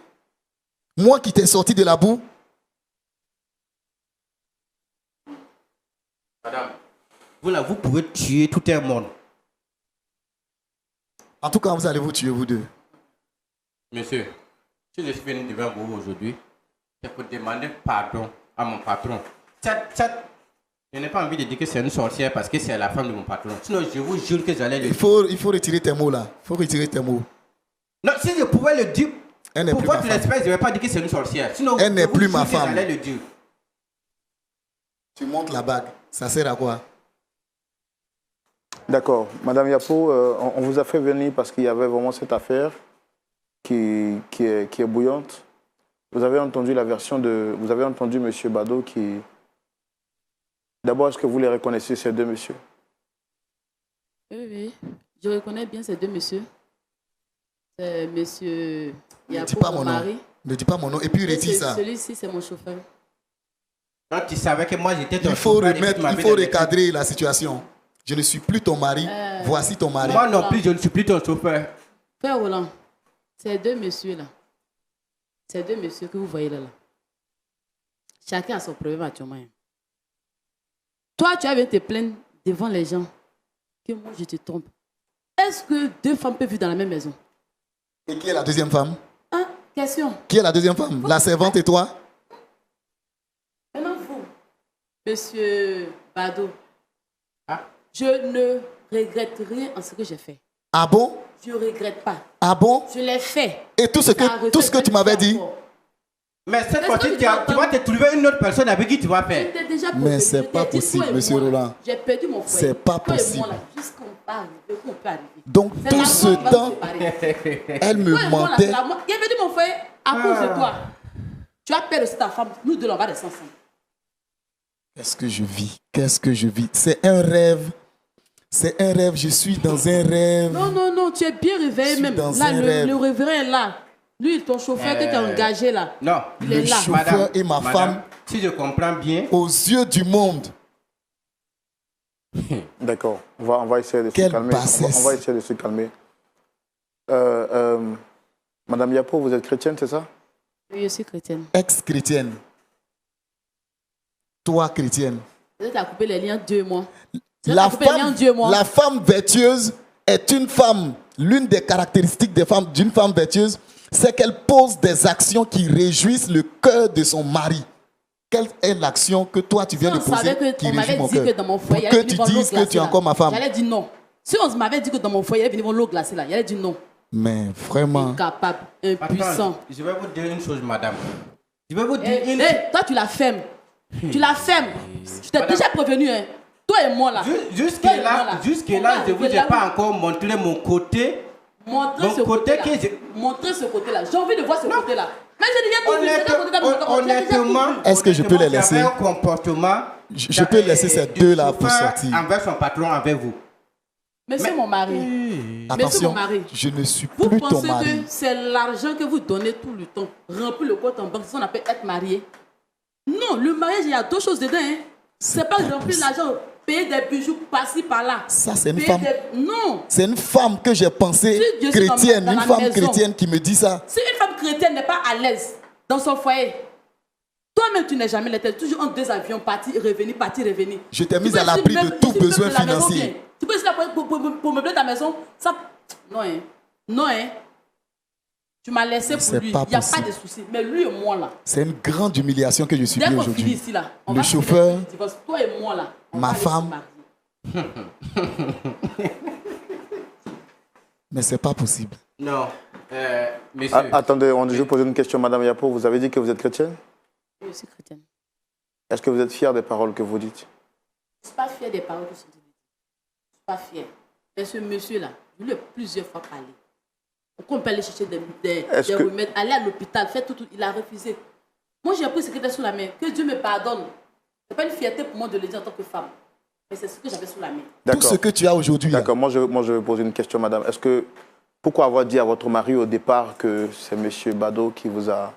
moi qui t'ai sorti de la boue. Madame, vous là, vous pouvez tuer tout un monde. En tout cas, vous allez vous tuer, vous deux. Monsieur, si je suis venu devant vous aujourd'hui, c'est pour demander pardon à mon patron. Je n'ai pas envie de dire que c'est une sorcière parce que c'est la femme de mon patron. Sinon, je vous jure que j'allais le dire. Il faut retirer tes mots là. Il faut retirer tes mots. Non, si je pouvais le dire, pour votre respect, je ne vais pas dire que c'est une sorcière. Sinon, elle n'est plus ma femme. J'allais le dire. Tu montes la bague. Ça sert à quoi? D'accord. Madame Yapo, on vous a fait venir parce qu'il y avait vraiment cette affaire qui est bouillante. Vous avez entendu la version de... Vous avez entendu M. Bado qui... D'abord, est-ce que vous les reconnaissez, ces deux messieurs? Oui. Je reconnais bien ces deux messieurs. C'est monsieur Ne dis pas mon nom. Ne dis pas mon nom. Et puis, retire ça. Celui-ci, c'est mon chauffeur. Quand tu savais que moi, j'étais ton il faut chauffeur, il faut recadrer la situation. Je ne suis plus ton mari. Voici ton mari. Moi non plus, je ne suis plus ton chauffeur. Frère Roland, ces deux messieurs-là, ces deux messieurs que vous voyez là, chacun a son problème actuellement. Toi, tu as venu te plaindre devant les gens que moi, je te trompe. Est-ce que deux femmes peuvent vivre dans la même maison? Et qui est la deuxième femme? Hein? Question. Qui est la deuxième femme? La servante et toi? Maintenant, vous, monsieur Bado, je ne regrette rien en ce que j'ai fait. Ah bon? Je ne regrette pas. Ah bon? Je l'ai fait. Et tout ce que tu m'avais dit? Mais cette fois-ci, tu vas te trouver une autre personne avec qui tu vas faire. Mais c'est pas possible, monsieur Roland. J'ai perdu mon frère. C'est pas possible. pas arriver, qu'on peut arriver. Donc C'est tout la ce mort qui va temps, nous séparer. elle me Toi et moi, là, c'est mentait. la mort. Il est venu mon foyer à cause de toi. Tu as perdu ta femme, nous deux, on va rester ensemble. Qu'est-ce que je vis? Qu'est-ce que je vis? C'est un rêve. C'est un rêve. Je suis dans un rêve. Non, non, non, tu es bien réveillé même. dans Là, un rêve. le révérend est là. Lui, ton chauffeur que tu as engagé là. Non. Il est là. chauffeur et ma madame, femme, si je comprends bien, aux yeux du monde. D'accord. On va essayer de se Quelle calmer. bassesse. On va essayer de se calmer. Madame Yapo, vous êtes chrétienne, c'est ça? Oui, je suis chrétienne. Ex-chrétienne. Toi, chrétienne. Peut-être à couper les liens 2 mois. La femme vertueuse est une femme. L'une des caractéristiques d'une femme vertueuse, c'est qu'elle pose des actions qui réjouissent le cœur de son mari. Quelle est l'action que toi tu viens de poser qui réjouit mon cœur? Que dans mon foyer, Pour que tu dises que tu es encore ma femme. J'allais dire non. Si on m'avait dit que dans mon foyer, il allait venir l'eau glacée là, j'allais dire non. Mais vraiment. Incapable, impuissant. attends, je vais vous dire une chose, madame. Je vais vous dire Hé, une toi tu la fermes. Tu la fermes. Je t'ai déjà prévenu, hein. Toi et moi là. Jusque-là, je ne vous ai pas encore montré mon côté. Montrer Mon ce côté côté-là. Montrer ce côté-là. J'ai envie de voir ce côté-là. Mais j'ai déjà tout vu. C'est ce côté-là. Honnêtement, Est-ce que je peux les laisser? un comportement. Je peux laisser ces deux-là pour chauffeur sortir. Envers son patron, envers vous. Monsieur mon mari. Attention, mon mari. je ne suis Vous plus ton pensez mari. que c'est l'argent que vous donnez tout le temps, remplir le compte en banque, c'est ce qu'on appelle être marié? Non, le mariage, il y a 2 choses dedans. Hein. C'est pas remplir l'argent, payer des bijoux par-ci, par-là. Ça, c'est une Payer femme. Non. C'est une femme que j'ai pensée Si Dieu est chrétienne, dans une la femme maison. chrétienne qui me dit ça. Si une femme chrétienne n'est pas à l'aise dans son foyer, toi-même, tu n'es jamais là. Tu es toujours en 2 avions, partir, revenir, partir, revenir. Je t'ai Tu mise peux à l'abri ici de meubler- tout ici besoin meubler la maison, financier. bien. Tu peux ici là pour meubler ta maison. Ça... Non, hein. Non, hein. Tu m'as laissé pour C'est lui. Il pas n'y a pas possible. de souci. Mais lui et moi, là. C'est une grande humiliation que je subis Dès qu'on finit aujourd'hui. ici, là, on Le va finir chauffeur, le divorce. Toi et moi, là. on ma va aller se femme. marier. Mais c'est pas possible. Non. Monsieur. Attendez, je vais poser une question, Madame Yapo. Vous avez dit que vous êtes chrétienne? Oui, je suis chrétienne. Est-ce que vous êtes fière des paroles que vous dites? Je ne suis pas fière des paroles que je dis. Je ne suis pas fière. Mais ce monsieur-là, je lui ai plusieurs fois parlé. Pourquoi on peut aller chercher des remèdes, aller à l'hôpital, faire tout, il a refusé. Moi, j'ai appris ce qui était sous la main. Que Dieu me pardonne. Ce n'est pas une fierté pour moi de le dire en tant que femme. Mais c'est ce que j'avais sous la main. Tout ce que tu as aujourd'hui. là. D'accord. Moi, je vais poser une question, madame. Pourquoi avoir dit à votre mari au départ que c'est M. Bado qui vous est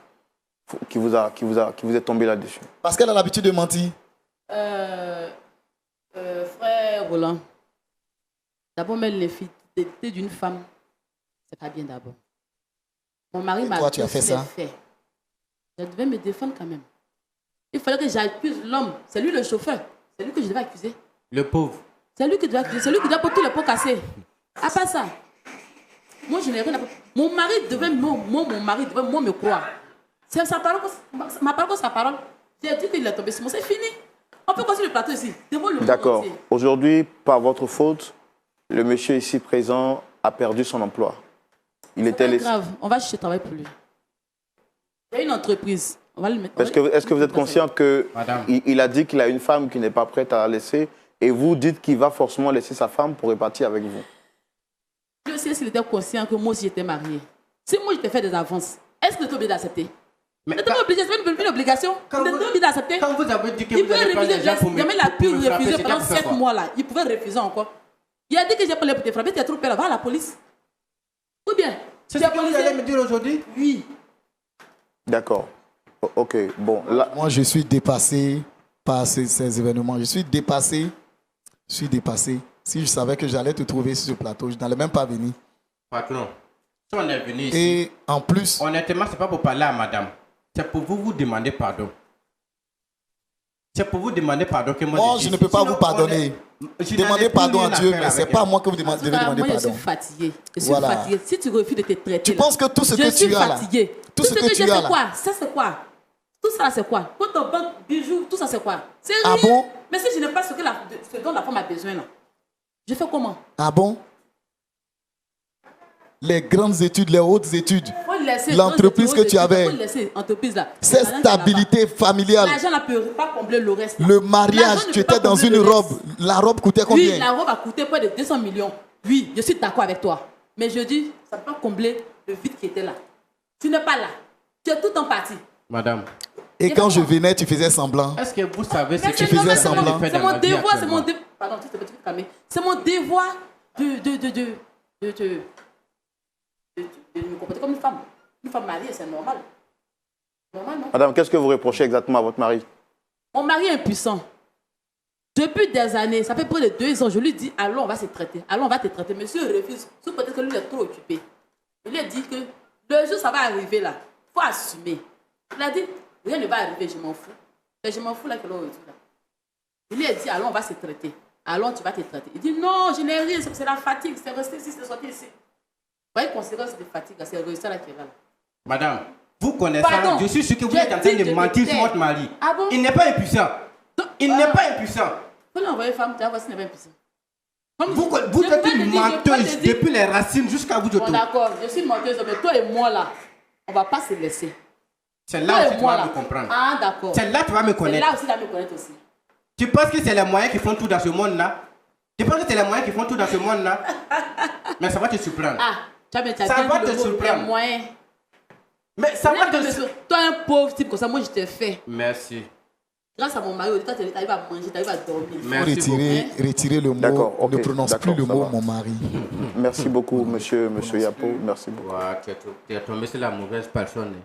tombé là-dessus? Parce qu'elle a l'habitude de mentir. Frère Roland, d'abord, mettre les filles d'une femme, c'est pas bien d'abord. Mon mari m'a toi, tu as fait ça? Je devais me défendre quand même. Il fallait que j'accuse l'homme. C'est lui le chauffeur. C'est lui que je devais accuser. Le pauvre. C'est lui qui doit accuser. C'est lui qui doit pour tous les pots cassés. À part ça, moi je n'ai rien à faire. Mon mari devait, mon mari devait me croire. C'est sa parole, ma parole comme sa parole. J'ai dit qu'il est tombé sur moi. C'est fini. On peut continuer le plateau ici. Devant le monde D'accord. entier. Aujourd'hui, par votre faute, le monsieur ici présent a perdu son emploi. Il était C'est pas grave. On va chercher travail pour lui. Il y a une entreprise. On va le mettre. Est-ce que vous êtes conscient Madame. qu'il a dit qu'il a une femme qui n'est pas prête à la laisser et vous dites qu'il va forcément laisser sa femme pour repartir avec vous? Je sais s'il était conscient que moi aussi j'étais mariée. Si moi je t'ai fait des avances, est-ce que tu es obligé d'accepter? Mais C'est pas obligé, c'est pas une obligation. Tu es obligé d'accepter. Quand vous avez dit que Il vous pouvait allez prendre refuser. les gens pour Jamais il a pu me frapper, refuser c'était pendant pour faire 7 quoi? mois là. Il pouvait refuser encore. Il a dit que j'ai pas l'air pour te frapper, tu es trop peur, va à la police. Ou bien, C'est tu ce es que vous policier? allez me dire aujourd'hui? Oui. D'accord. Ok. Bon, là, Moi, je suis dépassé par ces événements. Je suis dépassé. Si je savais que j'allais te trouver sur ce plateau, je n'allais même pas venir. Patron, si on est venu ici, Et en plus, honnêtement, ce n'est pas pour parler à madame. C'est pour vous demander pardon. C'est pour vous demander pardon que moi moi, suis je ne ici. peux pas Sinon, vous pardonner. Demandez pardon à Dieu, mais ce n'est pas à moi que vous devez En tout cas, demander moi, je pardon. suis fatiguée. Je suis Voilà. fatiguée. Si tu refuses de te traiter, Tu là, penses que tout ce je que suis tu as là, fatiguée. tout ce que tu j'ai, as c'est là. quoi? Ça, c'est quoi? Tout ça, c'est quoi? Quand ton banque, bijoux, tout ça, c'est quoi? C'est Ah rien. bon? Mais si je n'ai pas ce dont la femme a besoin, là, je fais comment? Ah bon? les grandes études, les hautes études, Faut laisser l'entreprise que tu avais, faut laisser l'entreprise là. cette L'argent qui est stabilité là-bas. familiale, L'argent ne peut pas combler le reste. là. le L'argent mariage, ne tu peut pas étais dans combler une le robe. reste. La robe coûtait Oui, combien? la robe a coûté près de 200 millions. Oui, je suis d'accord avec toi. Mais je dis, ça ne peut pas combler le vide qui était là. Tu n'es pas là. Tu es tout en partie. Madame, Et quand je venais, tu faisais semblant. est-ce que vous savez ce Mais que tu c'est faisais normal, semblant. c'est mon devoir, c'est mon devoir. Pardon, tu peux te calmer. C'est mon devoir de me comporter comme une femme. Une femme mariée, c'est normal. Normal, non? Madame, qu'est-ce que vous reprochez exactement à votre mari? Mon mari est impuissant. Depuis des années, ça fait près de 2 ans, je lui dis, allons, on va se traiter. Allons, on va te traiter. Monsieur refuse. Sous peut-être que lui est trop occupé. Il lui a dit que le jour, ça va arriver là. Il faut assumer. Il a dit, rien ne va arriver, je m'en fous. Mais je m'en fous là que l'on dit là. Il lui a dit, allons, on va se traiter. Allons, tu vas te traiter. Il dit, non, je n'ai rien, c'est la fatigue, c'est resté ici, c'est sorti ici. Vous voyez, conséquence de fatigue, c'est le résultat là qui est là. Madame, vous connaissez, Pardon, je suis sûr que vous je êtes en train dis de que mentir je sur t'aime. votre mari. Ah bon? Il n'est pas impuissant. Il n'est pas impuissant. Faut l'envoyer femme, tu vas voir s'il n'est pas impuissant. Comme Vous je êtes peux te une dire, menteuse depuis les racines jusqu'à vous de Bon, tout. d'accord, je suis une menteuse, mais toi et moi là, on ne va pas se laisser. C'est Toi là et aussi tu moi vas là. me comprendre. Ah, d'accord. C'est là que tu vas me C'est connaître. là aussi, tu vas me connaître aussi. Tu penses que c'est les moyens qui font tout dans ce monde-là? Tu penses que c'est les moyens qui font tout dans ce monde-là? Mais ça va te surprendre. Ah, tu as bien Ça va te dit le mot, surprendre. les moyens. Mais ça va te Toi, surprendre. un pauvre type comme ça, moi je t'ai fait. Merci. Grâce à mon mari, toi, tu arrives à manger, tu arrives à dormir. Il faut Merci retirer le mot. D'accord, ok, Ne prononce plus d'accord, le ça mot va. mon mari. Merci beaucoup, monsieur Yapo. Merci beaucoup. Ouais, tu es tombé sur la mauvaise personne.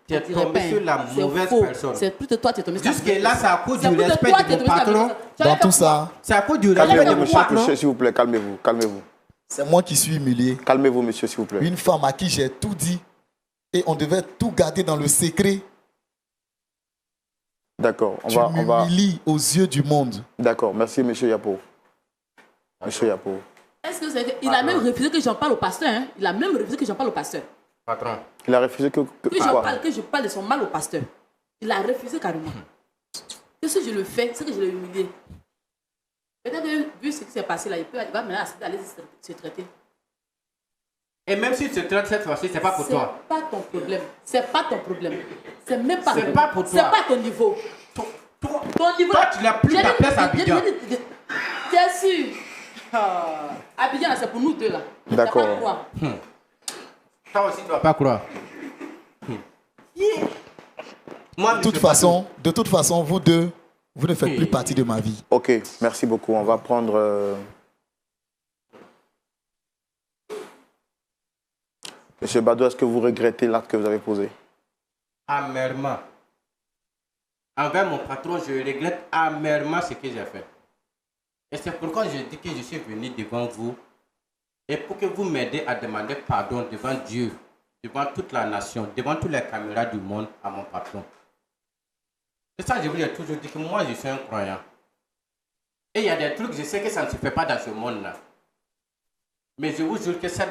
Tu es Je dirais tombé pas, sur la c'est mauvaise faux. personne. C'est plutôt toi qui es tombé sur la Jusque mauvaise là, c'est à cause personne. du C'est plutôt respect toi de qui es mon tombé sur la patron. mauvaise personne. Tu Dans avais tout fait quoi? ça, C'est à cause du Calmez-vous, respect de mon Monsieur, patron. monsieur, s'il vous plaît, calmez-vous, calmez-vous. c'est moi qui suis humilié. Calmez-vous, monsieur, s'il vous plaît. Une femme à qui j'ai tout dit et on devait tout garder dans le secret. D'accord, Tu m'humilies aux yeux du monde. D'accord, merci, monsieur Yapo. Monsieur Yapo. Est-ce que vous savez qu'il a même refusé que j'en parle au pasteur, hein? Il a même refusé que j'en parle au pasteur. Patron. Il a refusé que Que quoi? je parle de son mal au pasteur. Il a refusé carrément. Que si je le fais, c'est que je l'ai humilié. Peut-être que vu ce qui s'est passé là, il va maintenant aller se traiter. Et même si tu te traites cette fois-ci, c'est pas pour toi. C'est pas ton problème. C'est pas ton problème. C'est même pas. C'est pas pour toi. C'est pas ton niveau. Ton niveau. Toi, tu n'as plus ta place à Abidjan. Bien sûr. Ah, Abidjan, là, c'est pour nous deux là. D'accord. T'as pas le droit. Toi aussi, tu ne dois pas croire. Moi, De toute façon, vous deux, vous ne faites plus partie de ma vie. Ok, merci beaucoup. On va prendre... Monsieur Bado, est-ce que vous regrettez l'acte que vous avez posé? amèrement. Envers mon patron, je regrette amèrement ce que j'ai fait. Et c'est pourquoi je dis que je suis venu devant vous et pour que vous m'aidiez à demander pardon devant Dieu, devant toute la nation, devant toutes les caméras du monde à mon patron. C'est ça que je vous ai toujours dit que moi je suis un croyant. Et il y a des trucs, je sais que ça ne se fait pas dans ce monde-là. Mais je vous jure que ça...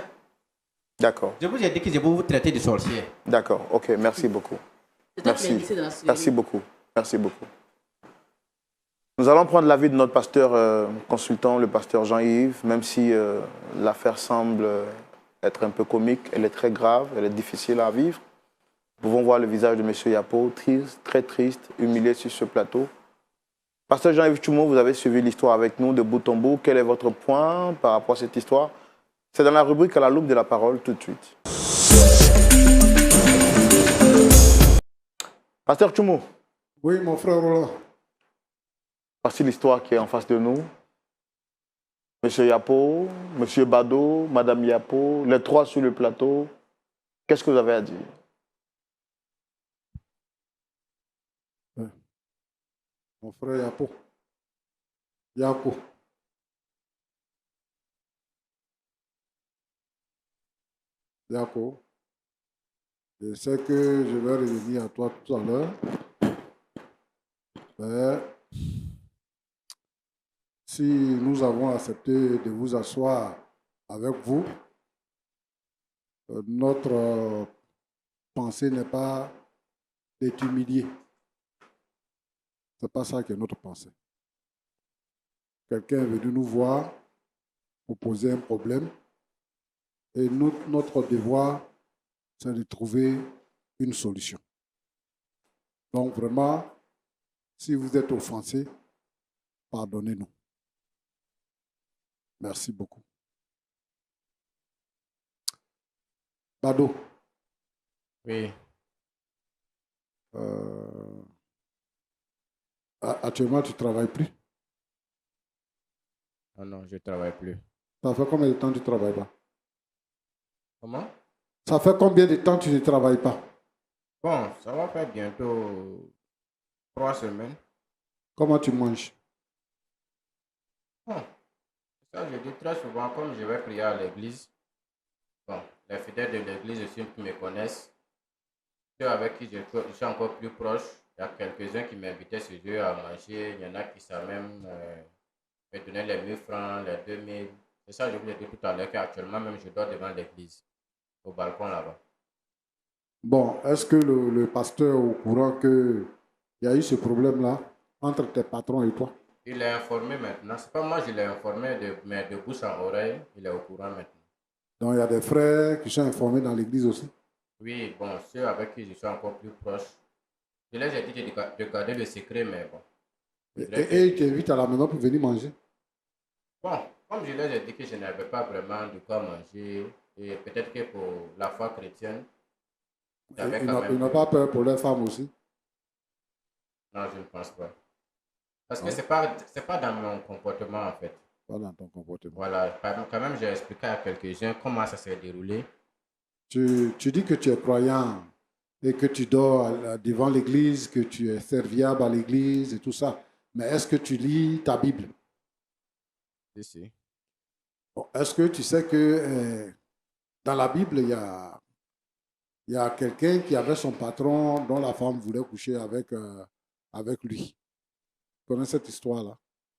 D'accord. Je vous ai dit que je vais vous traiter de sorcier. D'accord, ok, merci beaucoup. C'est toi qui l'as Merci. initié dans la série. Merci beaucoup. Merci beaucoup. Nous allons prendre l'avis de notre pasteur consultant, le pasteur Jean-Yves, même si l'affaire semble être un peu comique, elle est très grave, elle est difficile à vivre. Nous pouvons voir le visage de M. Yapo, triste, très triste, humilié sur ce plateau. Pasteur Jean-Yves Tchoumo, vous avez suivi l'histoire avec nous de bout en bout. Quel est votre point par rapport à cette histoire? C'est dans la rubrique à la loupe de la parole tout de suite. Pasteur Tchoumo. Oui, mon frère Roland. Voici l'histoire qui est en face de nous. Monsieur Yapo, Monsieur Bado, Madame Yapo, les trois sur le plateau. Qu'est-ce que vous avez à dire? Mon frère Yapo. Yako. Yako. Je sais que je vais revenir à toi tout à l'heure. Mais si nous avons accepté de vous asseoir avec vous, notre pensée n'est pas de t'humilier. Ce n'est pas ça qui est notre pensée. Quelqu'un est venu nous voir pour poser un problème Et notre devoir, c'est de trouver une solution. Donc vraiment, si vous êtes offensé, pardonnez-nous. Merci beaucoup. Bado, Oui, actuellement, tu ne travailles plus. non, non, je ne travaille plus. Ça fait combien de temps que tu ne travailles pas? Comment? Ça fait combien de temps que tu ne travailles pas? Bon, ça va faire bientôt 3 semaines. Comment tu manges? Bon, ça je dis très souvent, comme je vais prier à l'église, bon, les fidèles de l'église aussi qui me connaissent, ceux avec qui je suis encore plus proche, il y a quelques-uns qui m'invitaient chez eux à manger, il y en a qui savent même me donner les 1000 francs, les 2000. C'est ça que je vous ai dit tout à l'heure qu'actuellement même je dors devant l'église, au balcon là-bas. Bon, est-ce que le pasteur est au courant qu'il y a eu ce problème-là entre tes patrons et toi? Il est informé maintenant. C'est pas moi, je l'ai informé, mais de bouche en oreille, il est au courant maintenant. Donc, il y a des frères qui sont informés dans l'église aussi. Oui, bon, ceux avec qui je suis encore plus proche, je leur ai dit de garder le secret, mais bon. Et ils t'invitent à la maison pour venir manger. Bon, comme je leur ai dit que je n'avais pas vraiment de quoi manger, et peut-être que pour la foi chrétienne, j'avais quand même... Ils n'ont pas peur pour leurs femmes aussi. Non, je ne pense pas. Parce que c'est pas dans mon comportement, en fait. Pas dans ton comportement. Voilà, quand même, j'ai expliqué à quelques-uns comment ça s'est déroulé. Tu dis que tu es croyant et que tu dors devant l'église, que tu es serviable à l'église et tout ça. Mais est-ce que tu lis ta Bible? Si. Bon, est-ce que tu sais que dans la Bible, il y a quelqu'un qui avait son patron dont la femme voulait coucher avec lui? Tu connais cette histoire-là?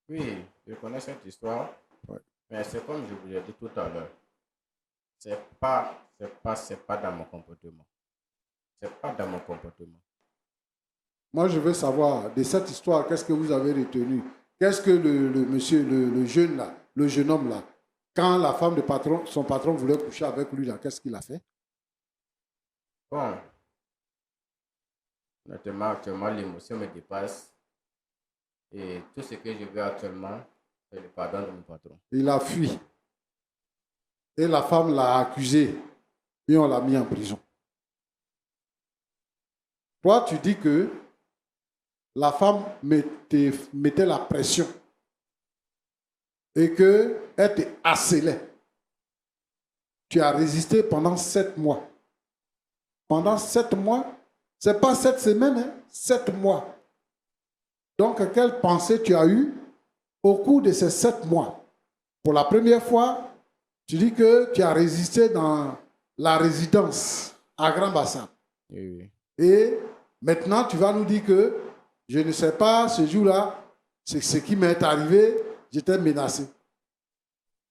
Oui, je connais cette histoire. Ouais. Mais c'est comme je vous l'ai dit tout à l'heure. C'est pas dans mon comportement. C'est pas dans mon comportement. Moi, je veux savoir, de cette histoire, qu'est-ce que vous avez retenu? Qu'est-ce que le monsieur, le jeune là, le jeune homme là, quand la femme de son patron voulait coucher avec lui là, qu'est-ce qu'il a fait? Bon, honnêtement, actuellement, l'émotion me dépasse. Et tout ce que je veux actuellement, c'est le pardon de mon patron. Il a fui. Et la femme l'a accusé. Et on l'a mis en prison. Toi, tu dis que la femme mettait la pression. Et qu'elle te harcelait. Tu as résisté pendant 7 mois. Pendant 7 mois, c'est pas 7 semaines, hein, 7 mois. Donc, quelle pensée tu as eue au cours de ces 7 mois? Pour la première fois, tu dis que tu as résisté dans la résidence à Grand Bassam. Oui. Et maintenant, tu vas nous dire que je ne sais pas, ce jour-là, c'est ce qui m'est arrivé, j'étais menacé.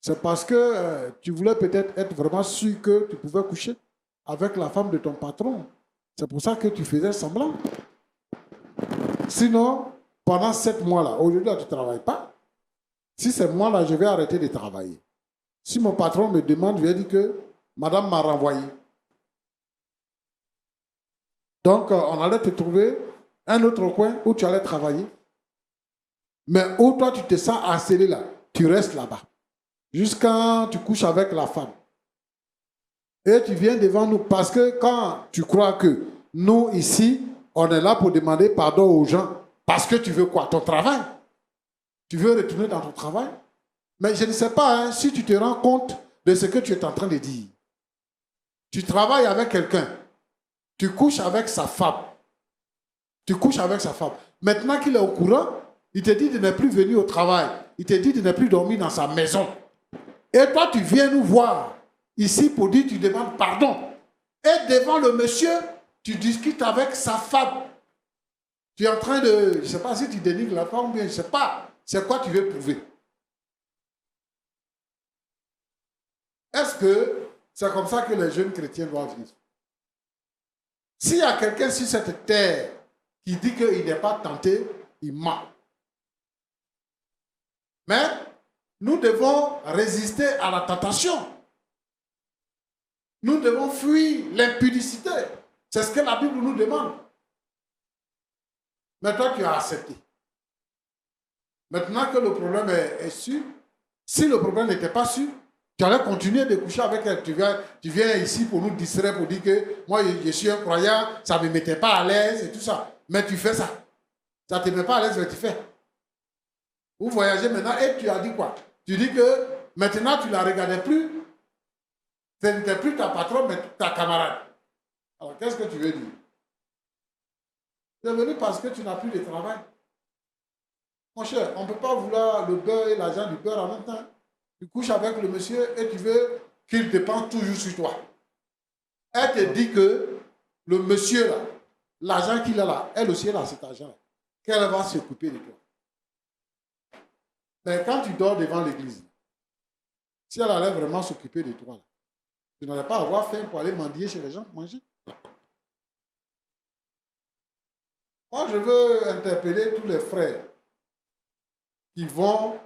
C'est parce que tu voulais peut-être être vraiment sûr que tu pouvais coucher avec la femme de ton patron. C'est pour ça que tu faisais semblant. Sinon, pendant 7 mois-là, aujourd'hui, tu ne travailles pas. Si ces mois-là, je vais arrêter de travailler. Si mon patron me demande, je vais dire que madame m'a renvoyé. Donc, on allait te trouver un autre coin où tu allais travailler. Mais où toi, tu te sens harcelé là, tu restes là-bas. Jusqu'à tu couches avec la femme. Et tu viens devant nous parce que quand tu crois que nous, ici, on est là pour demander pardon aux gens, parce que tu veux quoi? Ton travail. Tu veux retourner dans ton travail. Mais je ne sais pas hein, si tu te rends compte de ce que tu es en train de dire. Tu travailles avec quelqu'un. Tu couches avec sa femme. Tu couches avec sa femme. Maintenant qu'il est au courant, il te dit de ne plus venir au travail. Il te dit de ne plus dormir dans sa maison. Et toi, tu viens nous voir ici pour dire, tu demandes pardon. Et devant le monsieur, tu discutes avec sa femme. Tu es en train de, je ne sais pas si tu dénigres la femme ou bien, je ne sais pas. C'est quoi tu veux prouver? Est-ce que c'est comme ça que les jeunes chrétiens doivent vivre? S'il y a quelqu'un sur cette terre qui dit qu'il n'est pas tenté, il ment. Mais nous devons résister à la tentation. Nous devons fuir l'impudicité. C'est ce que la Bible nous demande. Mais toi, tu as accepté. Maintenant que le problème est sûr, si le problème n'était pas sûr, tu allais continuer de coucher avec elle. Tu viens ici pour nous distraire, pour dire que moi, je suis un croyant, ça ne me mettait pas à l'aise et tout ça. Mais tu fais ça. Ça ne te met pas à l'aise, mais tu fais. Vous voyagez maintenant et tu as dit quoi? Tu dis que maintenant, tu ne la regardais plus. Ce n'était plus ta patronne, mais ta camarade. Alors, qu'est-ce que tu veux dire? C'est venu parce que tu n'as plus de travail. Mon cher, on ne peut pas vouloir le beurre et l'argent du beurre en même temps. Tu couches avec le monsieur et tu veux qu'il dépende toujours sur toi. Elle te dit que le monsieur là, l'argent qu'il a là, elle aussi elle a cet argent là, qu'elle va s'occuper de toi. Mais quand tu dors devant l'église, si elle allait vraiment s'occuper de toi, là, tu n'allais pas avoir faim pour aller mendier chez les gens, manger. Moi, je veux interpeller tous les frères qui vont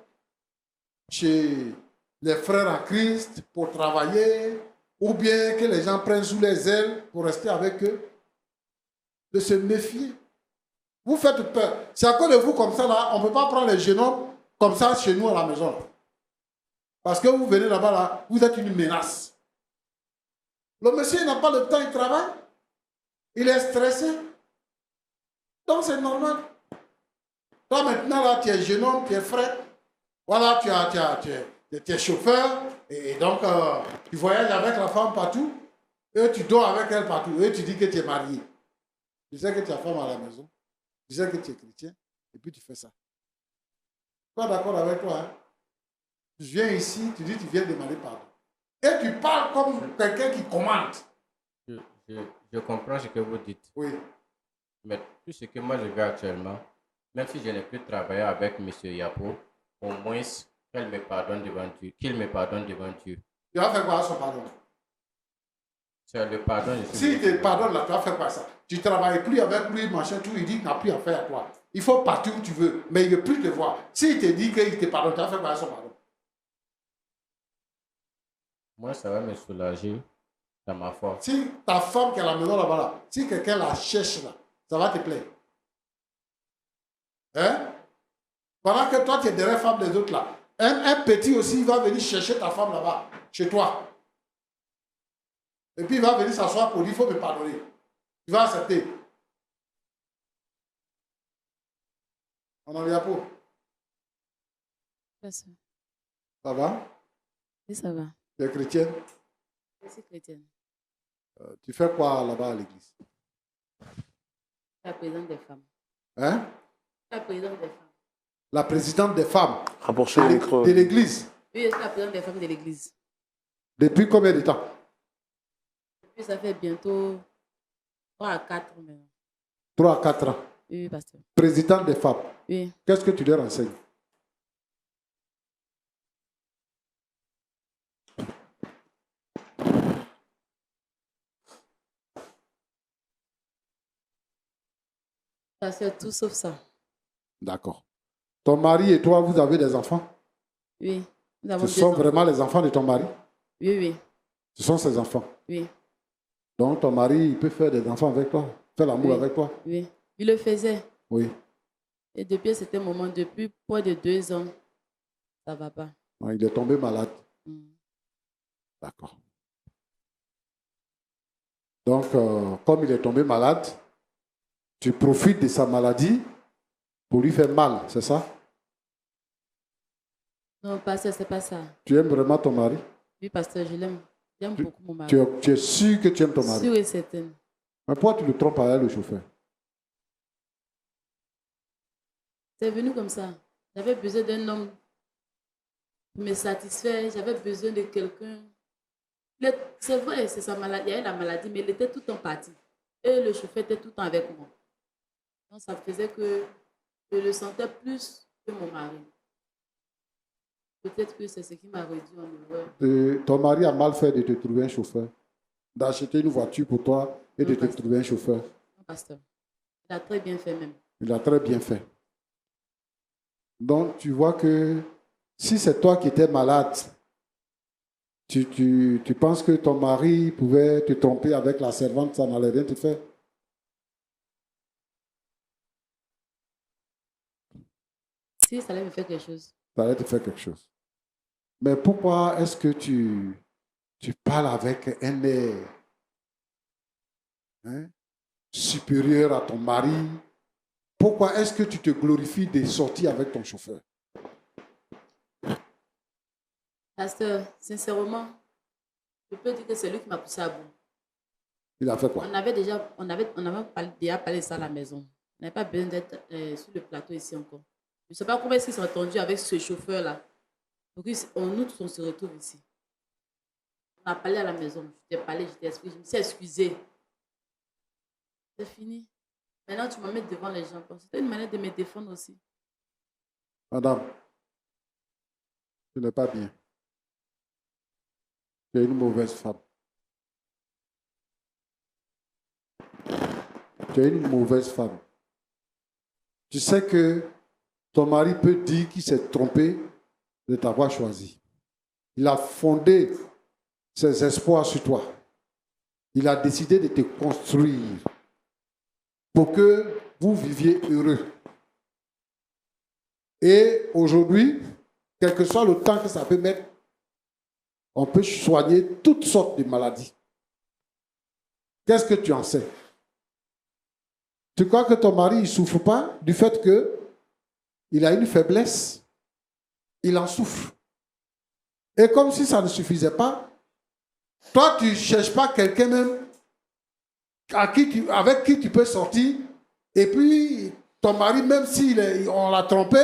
chez les frères en Christ pour travailler, ou bien que les gens prennent sous les ailes pour rester avec eux, de se méfier. Vous faites peur. C'est à cause de vous comme ça, là, on ne peut pas prendre les jeunes hommes comme ça chez nous à la maison. Parce que vous venez là-bas, là, vous êtes une menace. Le monsieur n'a pas le temps, il travaille. Il est stressé. Donc c'est normal. Toi maintenant, là, tu es jeune homme, tu es frais. Voilà, tu es chauffeur. Et donc, tu voyages avec la femme partout. Et tu dors avec elle partout. Et tu dis que tu es marié. Tu sais que tu as femme à la maison. Tu sais que tu es chrétien. Et puis tu fais ça. Pas d'accord avec toi, hein? Tu viens ici, tu dis que tu viens demander pardon. Et tu parles comme quelqu'un qui commande. Je comprends ce que vous dites. Oui. Mais tout ce que moi je veux actuellement, même si je n'ai plus travaillé avec M. Yapo, au moins qu'elle me pardonne devant Dieu, qu'il me pardonne devant Dieu. Tu vas faire quoi à son pardon? C'est le pardon. Si tu te pardonnes là, tu vas faire quoi ça? Tu ne travailles plus avec lui, machin, tout, il dit qu'il n'a plus affaire à toi. Il faut partir où tu veux, mais il ne veut plus te voir. S'il te dit qu'il te pardonne, tu vas faire quoi à son pardon? Moi, ça va me soulager dans ma foi. Si ta femme qui est à la maison là-bas, là, si quelqu'un la cherche là, ça va te plaire. Hein? Pendant que toi, tu es derrière la femme des autres là. Un petit aussi, il va venir chercher ta femme là-bas, chez toi. Et puis il va venir s'asseoir pour dire, il faut me pardonner. Tu vas accepter. On en vient pour. Ça va? Oui, ça va. Tu es chrétienne? Je suis chrétienne. Tu fais quoi là-bas à l'église? La présidente des femmes. Hein? La présidente des femmes. La présidente des femmes Rapprocher le micro. de l'église. Oui, je suis la présidente des femmes de l'église. Depuis combien de temps? Puis ça fait bientôt 3 à 4 maintenant. 3 à 4 ans. Oui, pasteur. Présidente des femmes. Oui. Qu'est-ce que tu leur enseignes? Pasteur, tout sauf ça. D'accord. Ton mari et toi, vous avez des enfants? Oui. Nous avons Ce deux sont enfants. vraiment les enfants de ton mari? Oui, oui. Ce sont ses enfants. Oui. Donc ton mari, il peut faire des enfants avec toi, faire l'amour Oui. avec toi? Oui. Il le faisait. Oui. Et depuis cet moment, depuis près de 2 ans, ça ne va pas. Il est tombé malade. D'accord. Donc, comme il est tombé malade, tu profites de sa maladie pour lui faire mal, c'est ça? Non, pasteur, c'est pas ça. Tu aimes vraiment ton mari? Oui, pasteur, je l'aime. J'aime beaucoup mon mari. Tu es sûr que tu aimes ton mari? Sûr et certain. Mais pourquoi tu le trompes à elle, le chauffeur? C'est venu comme ça. J'avais besoin d'un homme pour me satisfaire. J'avais besoin de quelqu'un. C'est vrai, c'est sa maladie. Il y avait la maladie, mais il était tout le temps parti. Et le chauffeur était tout le temps avec moi. Donc ça faisait que je le sentais plus que mon mari. Peut-être que c'est ce qui m'a réduit en horreur. Ton mari a mal fait de te trouver un chauffeur, d'acheter une voiture pour toi et de te trouver un chauffeur. Non, pasteur. Il a très bien fait même. Il a très bien fait. Donc, tu vois que si c'est toi qui étais malade, Tu penses que ton mari pouvait te tromper avec la servante, ça n'allait rien te faire? Si, ça allait me faire quelque chose. Ça allait te faire quelque chose. Mais pourquoi est-ce que tu parles avec un air supérieur à ton mari? Pourquoi est-ce que tu te glorifies des sorties avec ton chauffeur? Pasteur, sincèrement, je peux dire que c'est lui qui m'a poussé à bout. Il a fait quoi? On avait déjà parlé de ça à la maison. On n'avait pas besoin d'être sur le plateau ici encore. Je ne sais pas comment est-ce qu'ils sont entendus avec ce chauffeur-là. Donc, nous tous, on se retrouve ici. On a parlé à la maison. Je t'ai parlé, je t'ai expliqué, je me suis excusée. C'est fini. Maintenant, tu me mets devant les gens. C'était une manière de me défendre aussi. Madame, ce n'est pas bien. Tu es une mauvaise femme. Tu es une mauvaise femme. Tu sais que ton mari peut dire qu'il s'est trompé de t'avoir choisi. Il a fondé ses espoirs sur toi. Il a décidé de te construire pour que vous viviez heureux. Et aujourd'hui, quel que soit le temps que ça peut mettre, on peut soigner toutes sortes de maladies. Qu'est-ce que tu en sais? Tu crois que ton mari ne souffre pas du fait qu'il a une faiblesse? Il en souffre. Et comme si ça ne suffisait pas, toi, tu ne cherches pas quelqu'un même avec qui tu peux sortir, et puis ton mari, même si on l'a trompé,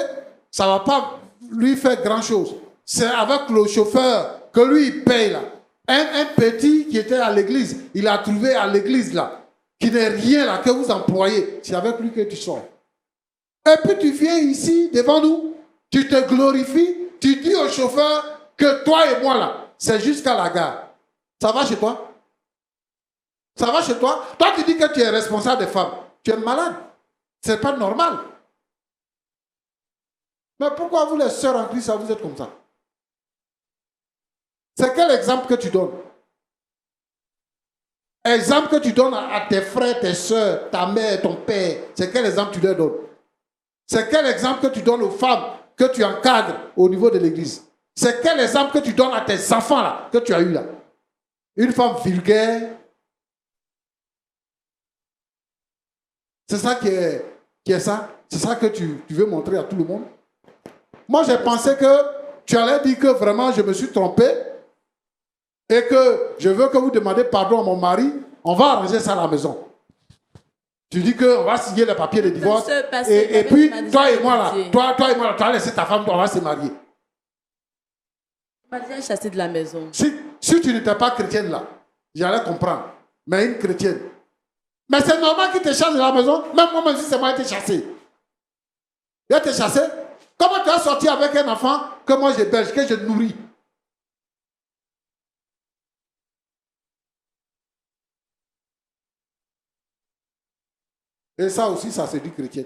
ça ne va pas lui faire grand-chose. C'est avec le chauffeur que lui, il paye là. Un petit qui était à l'église, il a trouvé à l'église là, qui n'est rien là, que vous employez. C'est avec lui que tu sors. Et puis tu viens ici devant nous, tu te glorifies, tu dis au chauffeur que toi et moi là, c'est jusqu'à la gare. Ça va chez toi? Ça va chez toi? Toi tu dis que tu es responsable des femmes. Tu es malade. C'est pas normal. Mais pourquoi vous les sœurs en Christ, vous êtes comme ça? C'est quel exemple que tu donnes? Exemple que tu donnes à tes frères, tes sœurs, ta mère, ton père. C'est quel exemple tu leur donnes? C'est quel exemple que tu donnes aux femmes que tu encadres au niveau de l'église? C'est quel exemple que tu donnes à tes enfants là, que tu as eu là? Une femme vulgaire. C'est ça qui est ça? C'est ça que tu veux montrer à tout le monde? Moi, j'ai pensé que tu allais dire que vraiment je me suis trompé et que je veux que vous demandiez pardon à mon mari. On va arranger ça à la maison. Tu dis qu'on va signer les papiers de divorce. Et puis, toi et moi là, toi et moi là, tu as laissé ta femme, on va se marier. Tu m'as déjà chassé de la maison. Si tu n'étais pas chrétienne là, j'allais comprendre. Mais une chrétienne. Mais c'est normal qu'il te chasse de la maison. Même moi, même si c'est moi qui t'ai chassé. Il a été chassé. Comment tu as sorti avec un enfant que moi j'héberge, que je nourris? Et ça aussi, ça c'est du chrétien.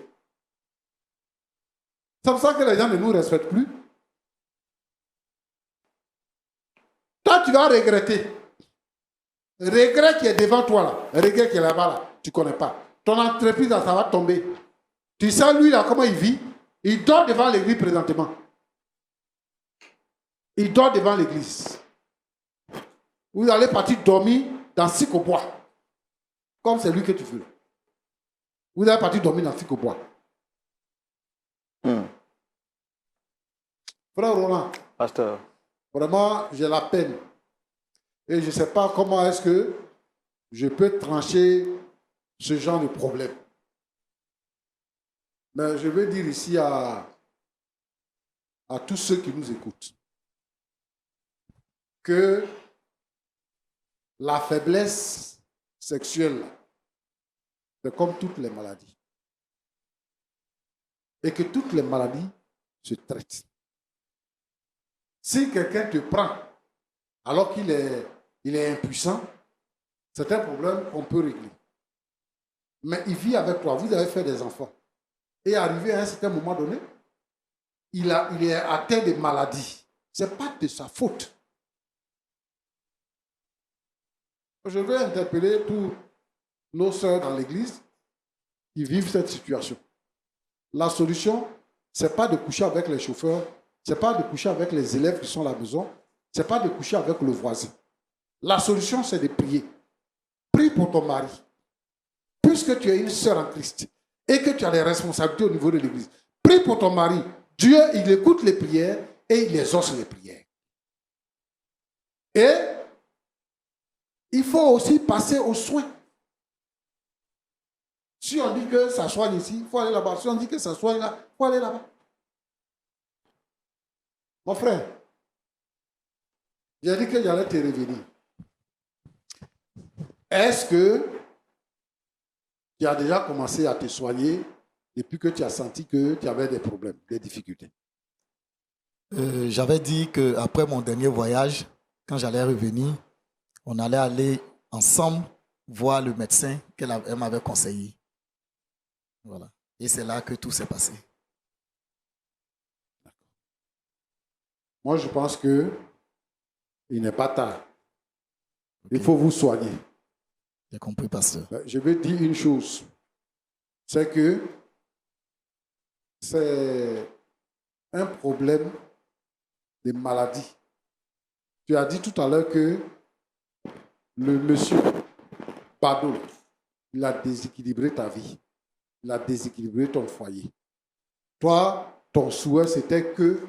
C'est pour ça que les gens ne nous respectent plus. Toi, tu vas regretter. Regret qui est devant toi là, regret qui est là-bas là, tu ne connais pas. Ton entreprise là, ça va tomber. Tu sais lui là, comment il vit? Il dort devant l'église présentement. Il dort devant l'église. Vous allez partir dormir dans Sikobois. Comme c'est lui que tu veux. Vous allez partir dormir dans Sikobois. Frère Roland. Pasteur. Vraiment, j'ai la peine. Et je ne sais pas comment est-ce que je peux trancher ce genre de problème. Mais je veux dire ici à tous ceux qui nous écoutent que la faiblesse sexuelle, c'est comme toutes les maladies. Et que toutes les maladies se traitent. Si quelqu'un te prend alors qu'il est impuissant, c'est un problème qu'on peut régler. Mais il vit avec toi, vous avez fait des enfants. Et arrivé à un certain moment donné, il est atteint de maladies. Ce n'est pas de sa faute. Je veux interpeller tous nos sœurs dans l'église qui vivent cette situation. La solution, ce n'est pas de coucher avec les chauffeurs, ce n'est pas de coucher avec les élèves qui sont à la maison, ce n'est pas de coucher avec le voisin. La solution, c'est de prier. Prie pour ton mari. Puisque tu es une sœur en Christ et que tu as des responsabilités au niveau de l'église, prie pour ton mari. Dieu, il écoute les prières et il exauce les prières. Et il faut aussi passer aux soins. Si on dit que ça soigne ici, il faut aller là-bas. Si on dit que ça soigne là, il faut aller là-bas. Mon frère, j'ai dit que j'allais te revenir. Est-ce que tu as déjà commencé à te soigner depuis que tu as senti que tu avais des problèmes, des difficultés? J'avais dit qu'après mon dernier voyage, quand j'allais revenir, on allait aller ensemble voir le médecin qu'elle m'avait conseillé. Voilà. Et c'est là que tout s'est passé. Moi, je pense qu'il n'est pas tard. Il faut vous soigner. J'ai compris, pasteur. Je vais dire une chose. C'est que c'est un problème de maladie. Tu as dit tout à l'heure que le monsieur Bado, il a déséquilibré ta vie. Il a déséquilibré ton foyer. Toi, ton souhait, c'était que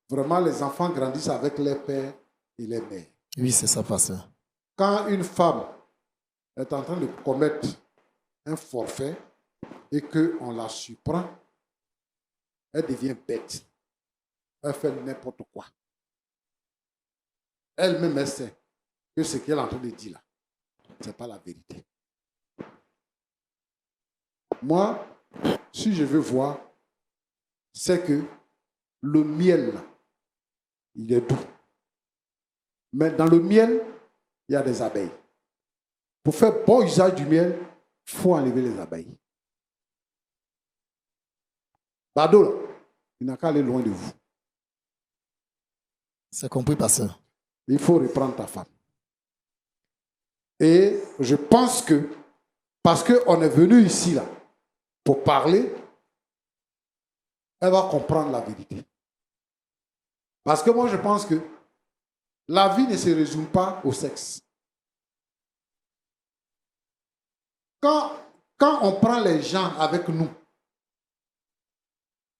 vraiment les enfants grandissent avec les pères et les mères. Oui, c'est ça, pasteur. Quand une femme est en train de commettre un forfait et qu'on la surprend, elle devient bête. Elle fait n'importe quoi. Elle-même, elle sait que ce qu'elle est en train de dire là, ce n'est pas la vérité. Moi, si je veux voir, c'est que le miel, là, il est doux. Mais dans le miel, il y a des abeilles. Pour faire bon usage du miel, il faut enlever les abeilles. Bado, là, il n'a qu'à aller loin de vous. C'est compris, pasteur. Il faut reprendre ta femme. Et je pense que, parce qu'on est venu ici, là, pour parler, elle va comprendre la vérité. Parce que moi, je pense que la vie ne se résume pas au sexe. Quand on prend les gens avec nous,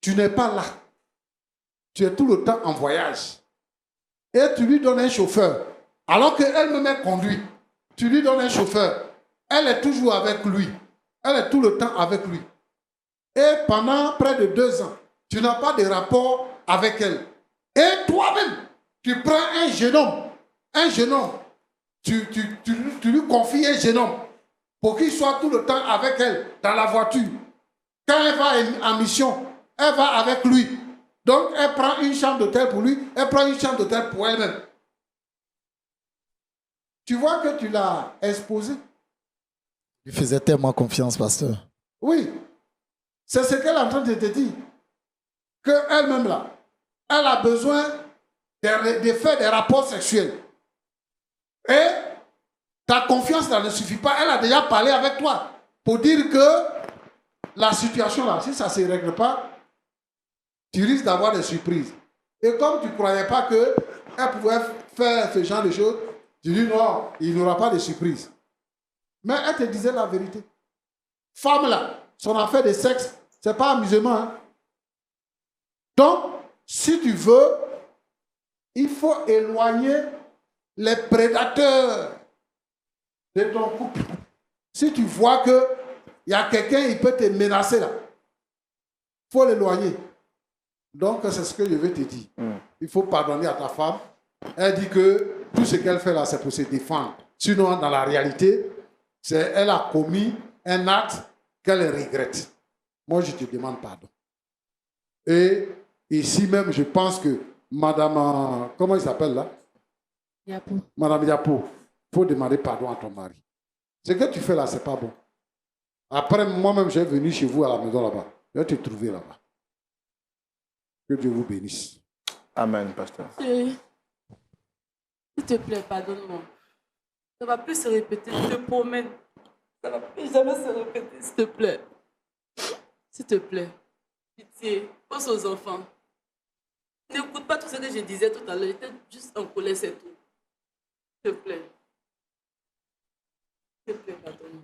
tu n'es pas là. Tu es tout le temps en voyage. Et tu lui donnes un chauffeur. Alors qu'elle-même est conduite. Tu lui donnes un chauffeur. Elle est toujours avec lui. Elle est tout le temps avec lui. Et pendant près de 2 ans, tu n'as pas de rapport avec elle. Et toi-même, tu prends un jeune homme, tu lui confies un jeune homme pour qu'il soit tout le temps avec elle dans la voiture. Quand elle va en mission, elle va avec lui. Donc, elle prend une chambre d'hôtel pour lui, elle prend une chambre d'hôtel pour elle-même. Tu vois que tu l'as exposé. Il faisait tellement confiance, pasteur. Oui. C'est ce qu'elle est en train de te dire. Qu'elle-même, là, elle a besoin de faire des rapports sexuels. Et ta confiance, là, ne suffit pas. Elle a déjà parlé avec toi pour dire que la situation, là, si ça ne se règle pas, tu risques d'avoir des surprises. Et comme tu ne croyais pas qu'elle pouvait faire ce genre de choses, tu dis non, il n'y aura pas de surprise. Mais elle te disait la vérité. Femme là, son affaire de sexe, ce n'est pas amusement. Hein? Donc, si tu veux, il faut éloigner les prédateurs de ton couple. Si tu vois qu'il y a quelqu'un, il peut te menacer là, il faut l'éloigner. Donc, c'est ce que je vais te dire. Il faut pardonner à ta femme. Elle dit que tout ce qu'elle fait là, c'est pour se défendre. Sinon, dans la réalité, elle a commis un acte qu'elle regrette. Moi, je te demande pardon. Et ici même, je pense que Madame, comment il s'appelle là? Yapo. Madame Yapo, il faut demander pardon à ton mari. Ce que tu fais là, c'est pas bon. Après, moi-même, j'ai venu chez vous à la maison là-bas. Je vais te trouver là-bas. Que Dieu vous bénisse. Amen, pasteur. S'il te plaît, pardonne-moi. Ça va plus se répéter, je te promets. Ça va plus jamais se répéter, s'il te plaît. S'il te plaît. Pitié, pense aux enfants. N'écoute pas tout ce que je disais tout à l'heure. J'étais juste en colère, c'est tout. S'il te plaît. S'il te plaît, pardonne-moi.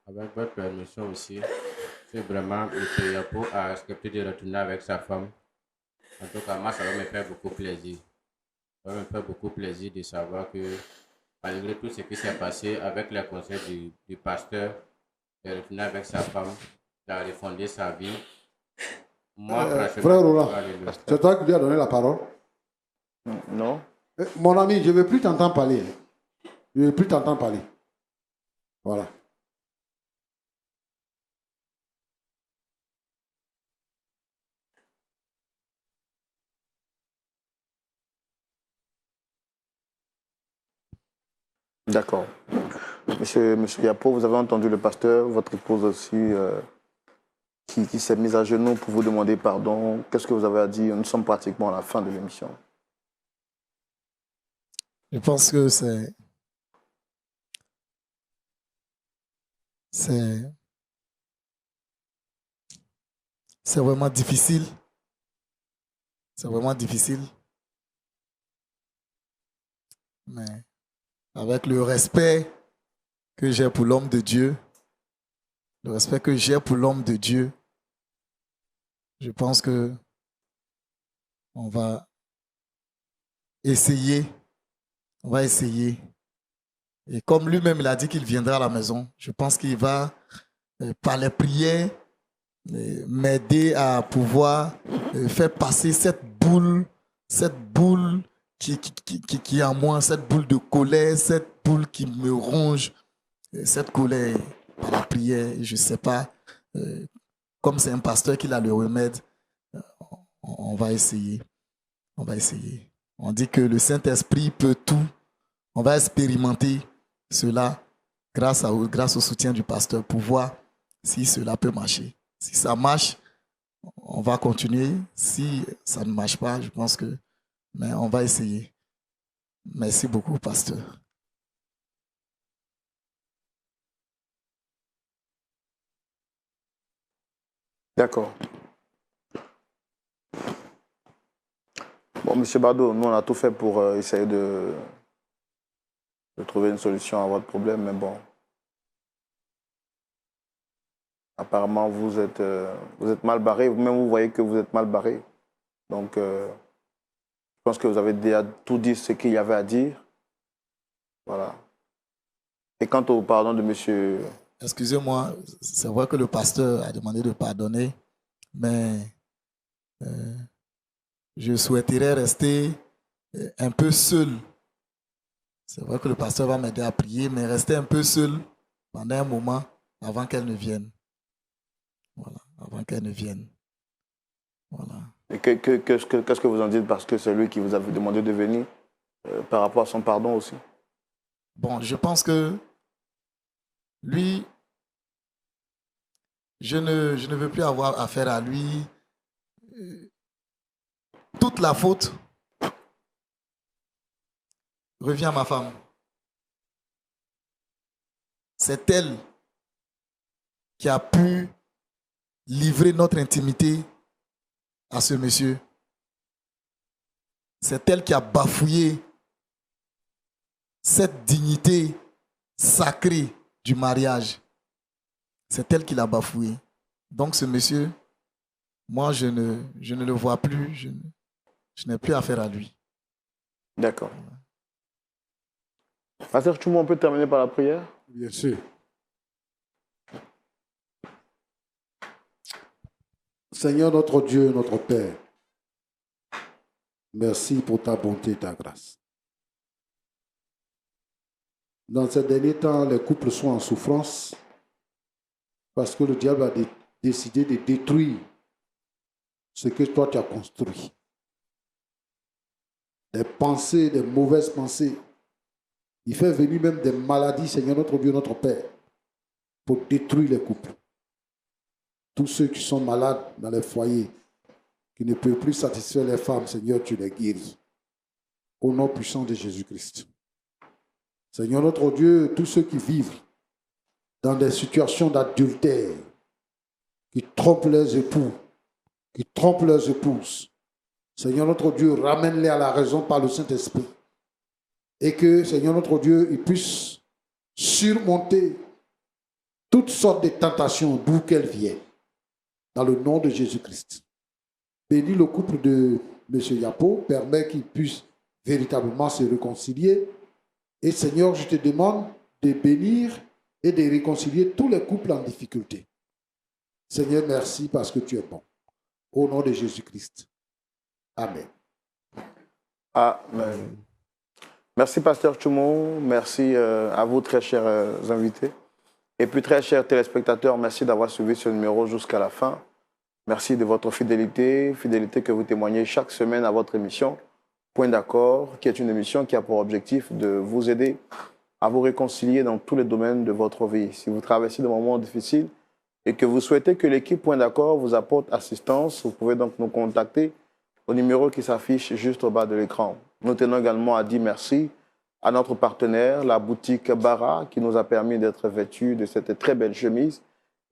Avec votre permission aussi, c'est vraiment M. Yapo a accepté de retourner avec sa femme. En tout cas, moi, ça va me faire beaucoup plaisir. Ça va me faire beaucoup plaisir de savoir que, malgré tout ce qui s'est passé avec les conseils du pasteur, il est retourné avec sa femme, il a refondé sa vie. Moi, franchement, Frère Roland, alléluia. c'est toi qui lui as donné la parole. Non. Mon ami, je ne veux plus t'entendre parler. Je ne veux plus t'entendre parler. Voilà. D'accord. Monsieur Yapo, vous avez entendu le pasteur, votre épouse aussi, qui s'est mise à genoux pour vous demander pardon. Qu'est-ce que vous avez à dire? Nous sommes pratiquement à la fin de l'émission. Je pense que c'est vraiment difficile. C'est vraiment difficile. Mais avec le respect que j'ai pour l'homme de Dieu, le respect que j'ai pour l'homme de Dieu, je pense que on va essayer. On va essayer. Et comme lui-même, il a dit qu'il viendra à la maison, je pense qu'il va, par les prières, m'aider à pouvoir faire passer cette boule qui est en moi, cette boule de colère, cette boule qui me ronge, cette colère par la prière. Je ne sais pas, comme c'est un pasteur qui a le remède, on va essayer. On va essayer. On dit que le Saint-Esprit peut tout. On va expérimenter cela grâce au soutien du pasteur pour voir si cela peut marcher. Si ça marche, on va continuer. Si ça ne marche pas, je pense que... Mais on va essayer. Merci beaucoup, pasteur. D'accord. Bon, Monsieur Bado, nous on a tout fait pour essayer de trouver une solution à votre problème, mais bon. Apparemment, vous êtes mal barré. Vous-même, vous voyez que vous êtes mal barré. Donc, je pense que vous avez déjà tout dit ce qu'il y avait à dire. Voilà. Et quant au pardon de monsieur... Excusez-moi, c'est vrai que le pasteur a demandé de pardonner, mais je souhaiterais rester un peu seul. C'est vrai que le pasteur va m'aider à prier, mais rester un peu seul pendant un moment avant qu'elle ne vienne. Voilà, avant qu'elle ne vienne. Voilà. Et qu'est-ce que vous en dites parce que c'est lui qui vous avait demandé de venir par rapport à son pardon aussi? Bon, je pense que lui, je ne veux plus avoir affaire à lui. Toute la faute revient à ma femme. C'est elle qui a pu livrer notre intimité à ce monsieur. C'est elle qui a bafouillé cette dignité sacrée du mariage. C'est elle qui l'a bafoué. Donc ce monsieur, moi je ne le vois plus, je n'ai plus affaire à lui. D'accord. Pasteur Choumou, on peut terminer par la prière? Bien sûr. Seigneur notre Dieu, notre Père, merci pour ta bonté et ta grâce. Dans ces derniers temps, les couples sont en souffrance parce que le diable a décidé de détruire ce que toi tu as construit. des pensées, des mauvaises pensées. Il fait venir même des maladies, Seigneur notre Dieu, notre Père, pour détruire les couples. Tous ceux qui sont malades dans les foyers, qui ne peuvent plus satisfaire les femmes, Seigneur, tu les guéris. Au nom puissant de Jésus-Christ. Seigneur notre Dieu, tous ceux qui vivent dans des situations d'adultère, qui trompent leurs époux, qui trompent leurs épouses, Seigneur notre Dieu, ramène-les à la raison par le Saint-Esprit. Et que, Seigneur notre Dieu, ils puissent surmonter toutes sortes de tentations d'où qu'elles viennent. Dans le nom de Jésus-Christ. Bénis le couple de M. Yapo, permets qu'ils puissent véritablement se réconcilier. Et Seigneur, je te demande de bénir et de réconcilier tous les couples en difficulté. Seigneur, merci parce que tu es bon. Au nom de Jésus-Christ. Amen. Amen. Merci, Pasteur Tchoumo. Merci à vous, très chers invités. Et puis, très chers téléspectateurs, merci d'avoir suivi ce numéro jusqu'à la fin. Merci de votre fidélité, fidélité que vous témoignez chaque semaine à votre émission Point d'accord, qui est une émission qui a pour objectif de vous aider à vous réconcilier dans tous les domaines de votre vie. Si vous traversez des moments difficiles et que vous souhaitez que l'équipe Point d'accord vous apporte assistance, vous pouvez donc nous contacter au numéro qui s'affiche juste au bas de l'écran. Nous tenons également à dire merci à notre partenaire, la boutique Bara, qui nous a permis d'être vêtus de cette très belle chemise.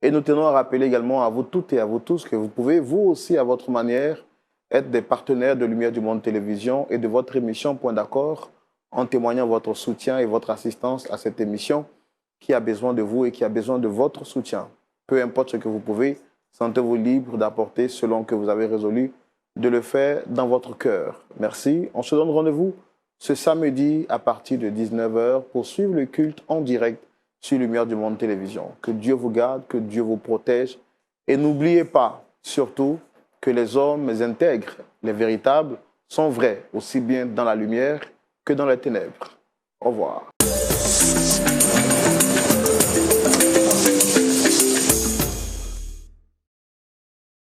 Et nous tenons à rappeler également à vous toutes et à vous tous que vous pouvez, vous aussi, à votre manière, être des partenaires de Lumière du Monde Télévision et de votre émission Point d'accord, en témoignant votre soutien et votre assistance à cette émission qui a besoin de vous et qui a besoin de votre soutien. Peu importe ce que vous pouvez, sentez-vous libre d'apporter selon que vous avez résolu de le faire dans votre cœur. Merci. On se donne rendez-vous ce samedi à partir de 19 h pour suivre le culte en direct sur Lumière du Monde Télévision. Que Dieu vous garde, que Dieu vous protège. Et n'oubliez pas, surtout, que les hommes intègres, les véritables, sont vrais, aussi bien dans la lumière que dans les ténèbres. Au revoir.